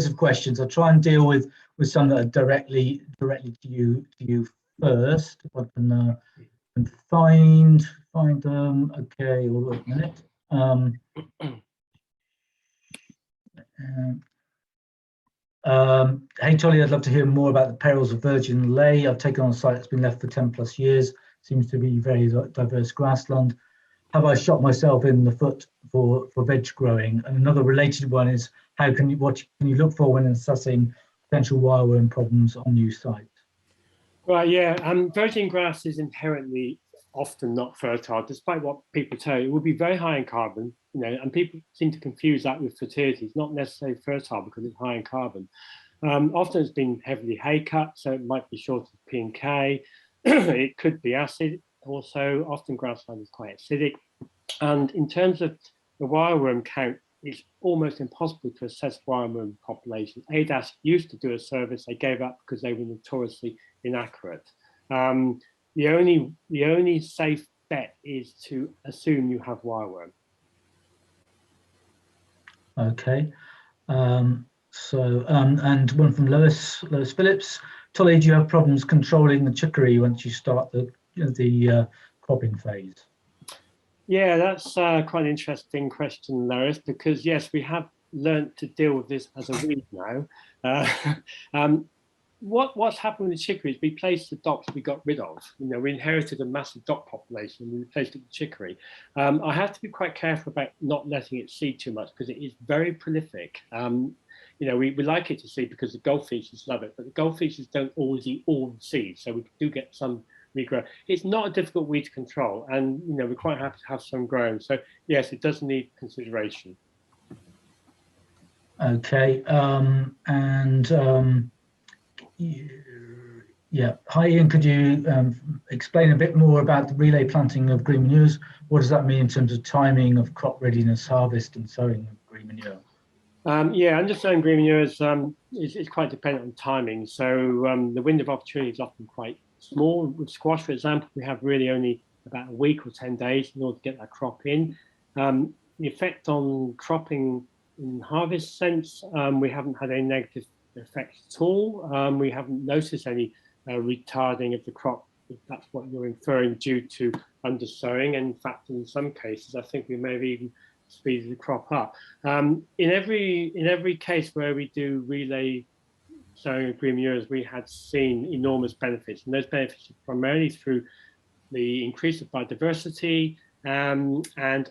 of questions. I'll try and deal with some that are directly to you first. If I can find them. Okay, hold on a minute. Hey Tolly, I'd love to hear more about the perils of virgin ley. I've taken on a site that's been left for 10+ years. Seems to be very diverse grassland. Have I shot myself in the foot for veg growing? And another related one is, what can you look for when assessing potential wireworm problems on new sites? Right, yeah, virgin grass is inherently often not fertile, despite what people tell you. It will be very high in carbon, and people seem to confuse that with fertility. It's not necessarily fertile because it's high in carbon. Often it's been heavily hay cut, so it might be short of P and K. It could be acid. Also, often grassland is quite acidic. And in terms of the wireworm count, it's almost impossible to assess wireworm populations. ADAS used to do a service, they gave up because they were notoriously inaccurate. The only safe bet is to assume you have wireworm. Okay. And one from Lois Phillips. Tolly, do you have problems controlling the chicory once you start the cropping phase? Yeah, that's quite an interesting question, Lois, because yes, we have learned to deal with this as a weed now. What's happened with the chicory is we placed the docks we got rid of. We inherited a massive dock population and we replaced it with chicory. I have to be quite careful about not letting it seed too much because it is very prolific. We like it to seed because the goldfinches love it, but the goldfinches don't always eat all the seeds, so we do get some regrow. It's not a difficult weed to control, and we're quite happy to have some grown. So yes, it does need consideration. Okay, yeah. Hi Iain, could you explain a bit more about the relay planting of green manures? What does that mean in terms of timing of crop readiness, harvest, and sowing of green manure? Yeah, understanding green manure is quite dependent on timing. So the window of opportunity is often quite small. With squash, for example, we have really only about a week or 10 days in order to get that crop in. The effect on cropping in harvest sense, we haven't had any negative effects at all. We haven't noticed any retarding of the crop, if that's what you're inferring, due to undersowing. And in fact, in some cases, I think we may have even speeded the crop up. In every case where we do relay sowing of green manures, we had seen enormous benefits, and those benefits are primarily through the increase of biodiversity and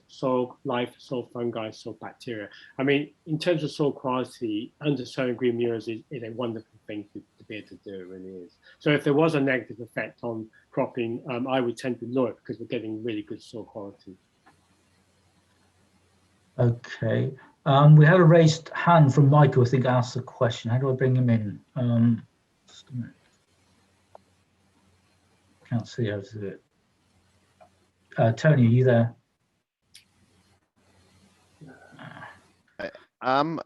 soil life, soil fungi, soil bacteria. I mean, in terms of soil quality, undersowing green manures is a wonderful thing to be able to do, it really is. So if there was a negative effect on cropping, I would tend to ignore it because we're getting really good soil quality. Okay. We had a raised hand from Michael, I think, asked a question. How do I bring him in? Just a minute. Can't see how to do it. Tony, are you there? I am.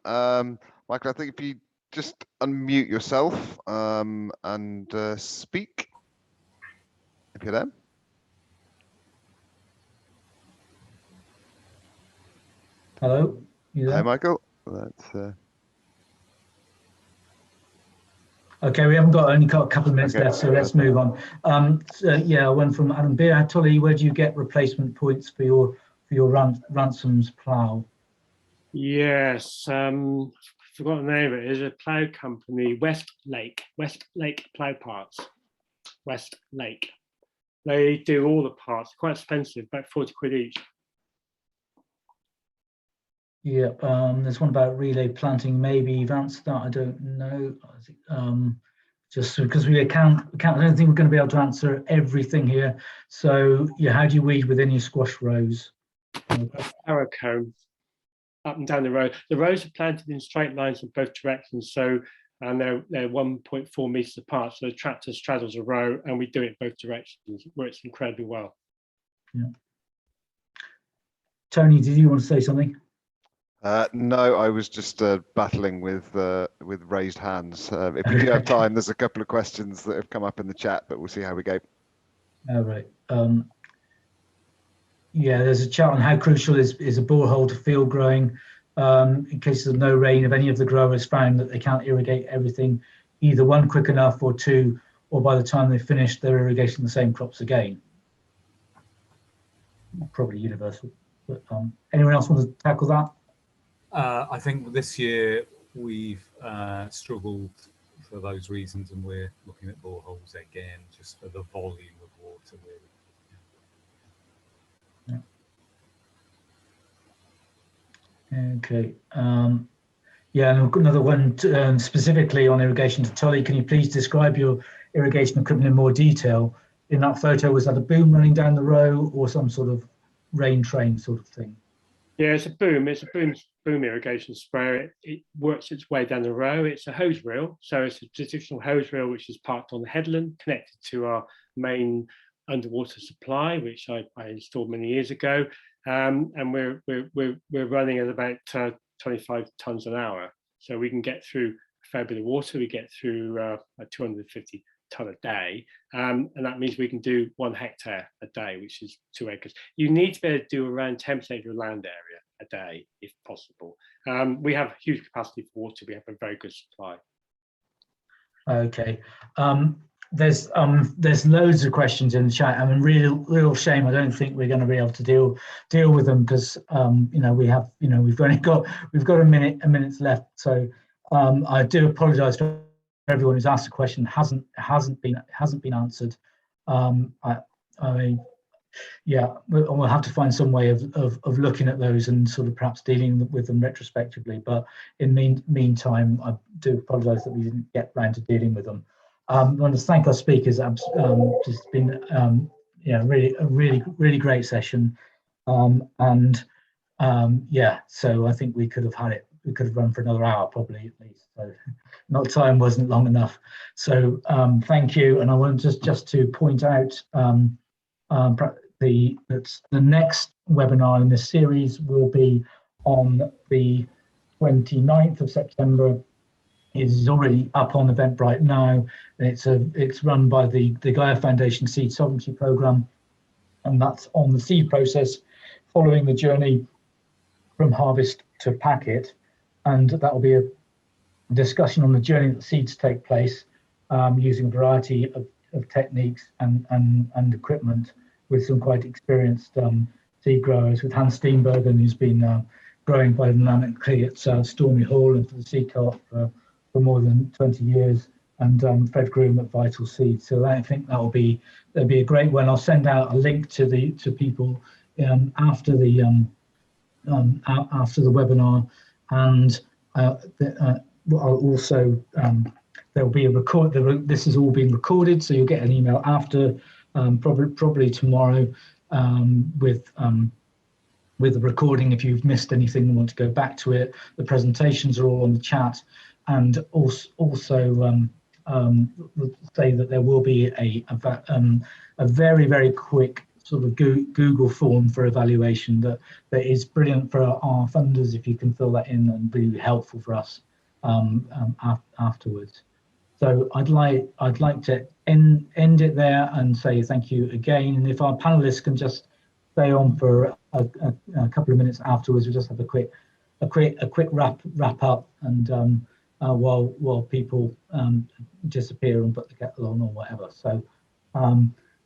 Michael, I think if you just unmute yourself and speak, if you're there. Hello, you there? Hi, Michael. That's, Okay, we haven't got only got a couple of minutes Okay. left, so let's move on. So, yeah, one from Adam Beer. Tolly, where do you get replacement points for your Ransom's plough? Yes, forgot the name of it. It's a plough company, Westlake Plough Parts. Westlake. They do all the parts. Quite expensive, about 40 quid each. Yeah, there's one about relay planting. Maybe you've answered that. I don't know. I think, just because we can't. I don't think we're going to be able to answer everything here. So, yeah, how do you weed within your squash rows? Arrow comb up and down the road. The rows are planted in straight lines in both directions, so and they're 1.4 meters apart. So the tractor straddles a row, and we do it both directions. It works incredibly well. Yeah. Tony, did you want to say something? No, I was just battling with raised hands. If we do have time, there's a couple of questions that have come up in the chat, but we'll see how we go. All right. Yeah, there's a chat on how crucial is a borehole to field growing. In case of no rain, if any of the growers found that they can't irrigate everything, either one quick enough, or two, or by the time they finish, they're irrigating the same crops again. Probably universal. But anyone else want to tackle that? I think this year we've struggled for those reasons, and we're looking at boreholes again, just for the volume of water, really. Okay. Yeah, and I've got another one specifically on irrigation to Tolly. Can you please describe your irrigation equipment in more detail? In that photo, was that a boom running down the row or some sort of rain train sort of thing? Yeah, it's a boom. It's a boom irrigation sprayer. It works its way down the row. It's a hose reel, so it's a traditional hose reel which is parked on the headland, connected to our main underwater supply, which I installed many years ago. And we're running at about 25 tons an hour, so we can get through a fair bit of water. We get through 250 ton a day, and that means we can do 1 hectare a day, which is 2 acres. You need to be able to do around 10% of your land area a day, if possible. We have huge capacity for water. We have a very good supply. Okay. There's loads of questions in the chat. I mean, real shame. I don't think we're going to be able to deal with them because you know, we've only got a minute's left. So I do apologise for everyone who's asked a question hasn't been answered. Yeah, we'll have to find some way of looking at those and sort of perhaps dealing with them retrospectively. But in meantime, I do apologise that we didn't get round to dealing with them. I want to thank our speakers. It's been yeah, a really great session, yeah. So I think we could have had it. We could have run for another hour probably at least. So time wasn't long enough. So thank you. And I want just to point out the next webinar in this series will be on the 29th of September. It is already up on Eventbrite now. It's run by the Gaia Foundation Seed Sovereignty Programme, and that's on the seed process, following the journey from harvest to packet, and that will be a discussion on the journey that seeds take place, using a variety of techniques and equipment with some quite experienced seed growers, with Hans Steenbergen, who's been growing biodynamically at Stormy Hall and for the Seed Co-op for more than 20 years, and Fred Groom at Vital Seed. So I think that'll be a great one. I'll send out a link to people after the webinar, and I'll also there'll be a record. This has all been recorded, so you'll get an email after, probably tomorrow, with the recording. If you've missed anything and want to go back to it, the presentations are all on the chat. And also say that there will be a very quick sort of Google form for evaluation that is brilliant for our funders, if you can fill that in, and be helpful for us afterwards. So I'd like to end it there and say thank you again. And if our panelists can just stay on for a couple of minutes afterwards, we'll just have a quick wrap up, and while people disappear and put the kettle on or whatever. So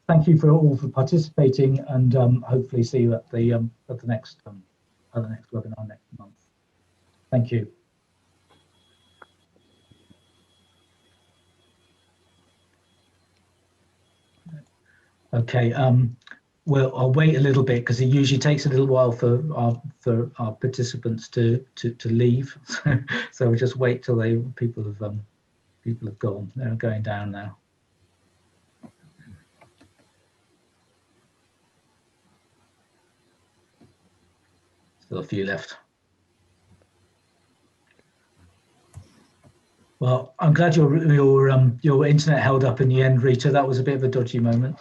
thank you all for participating, and hopefully see you at the next webinar next month. Thank you. Okay, I'll wait a little bit because it usually takes a little while for our participants to leave. So we'll just wait till people have gone. They're going down now. Still a few left. Well, I'm glad your internet held up in the end, Rita. That was a bit of a dodgy moment.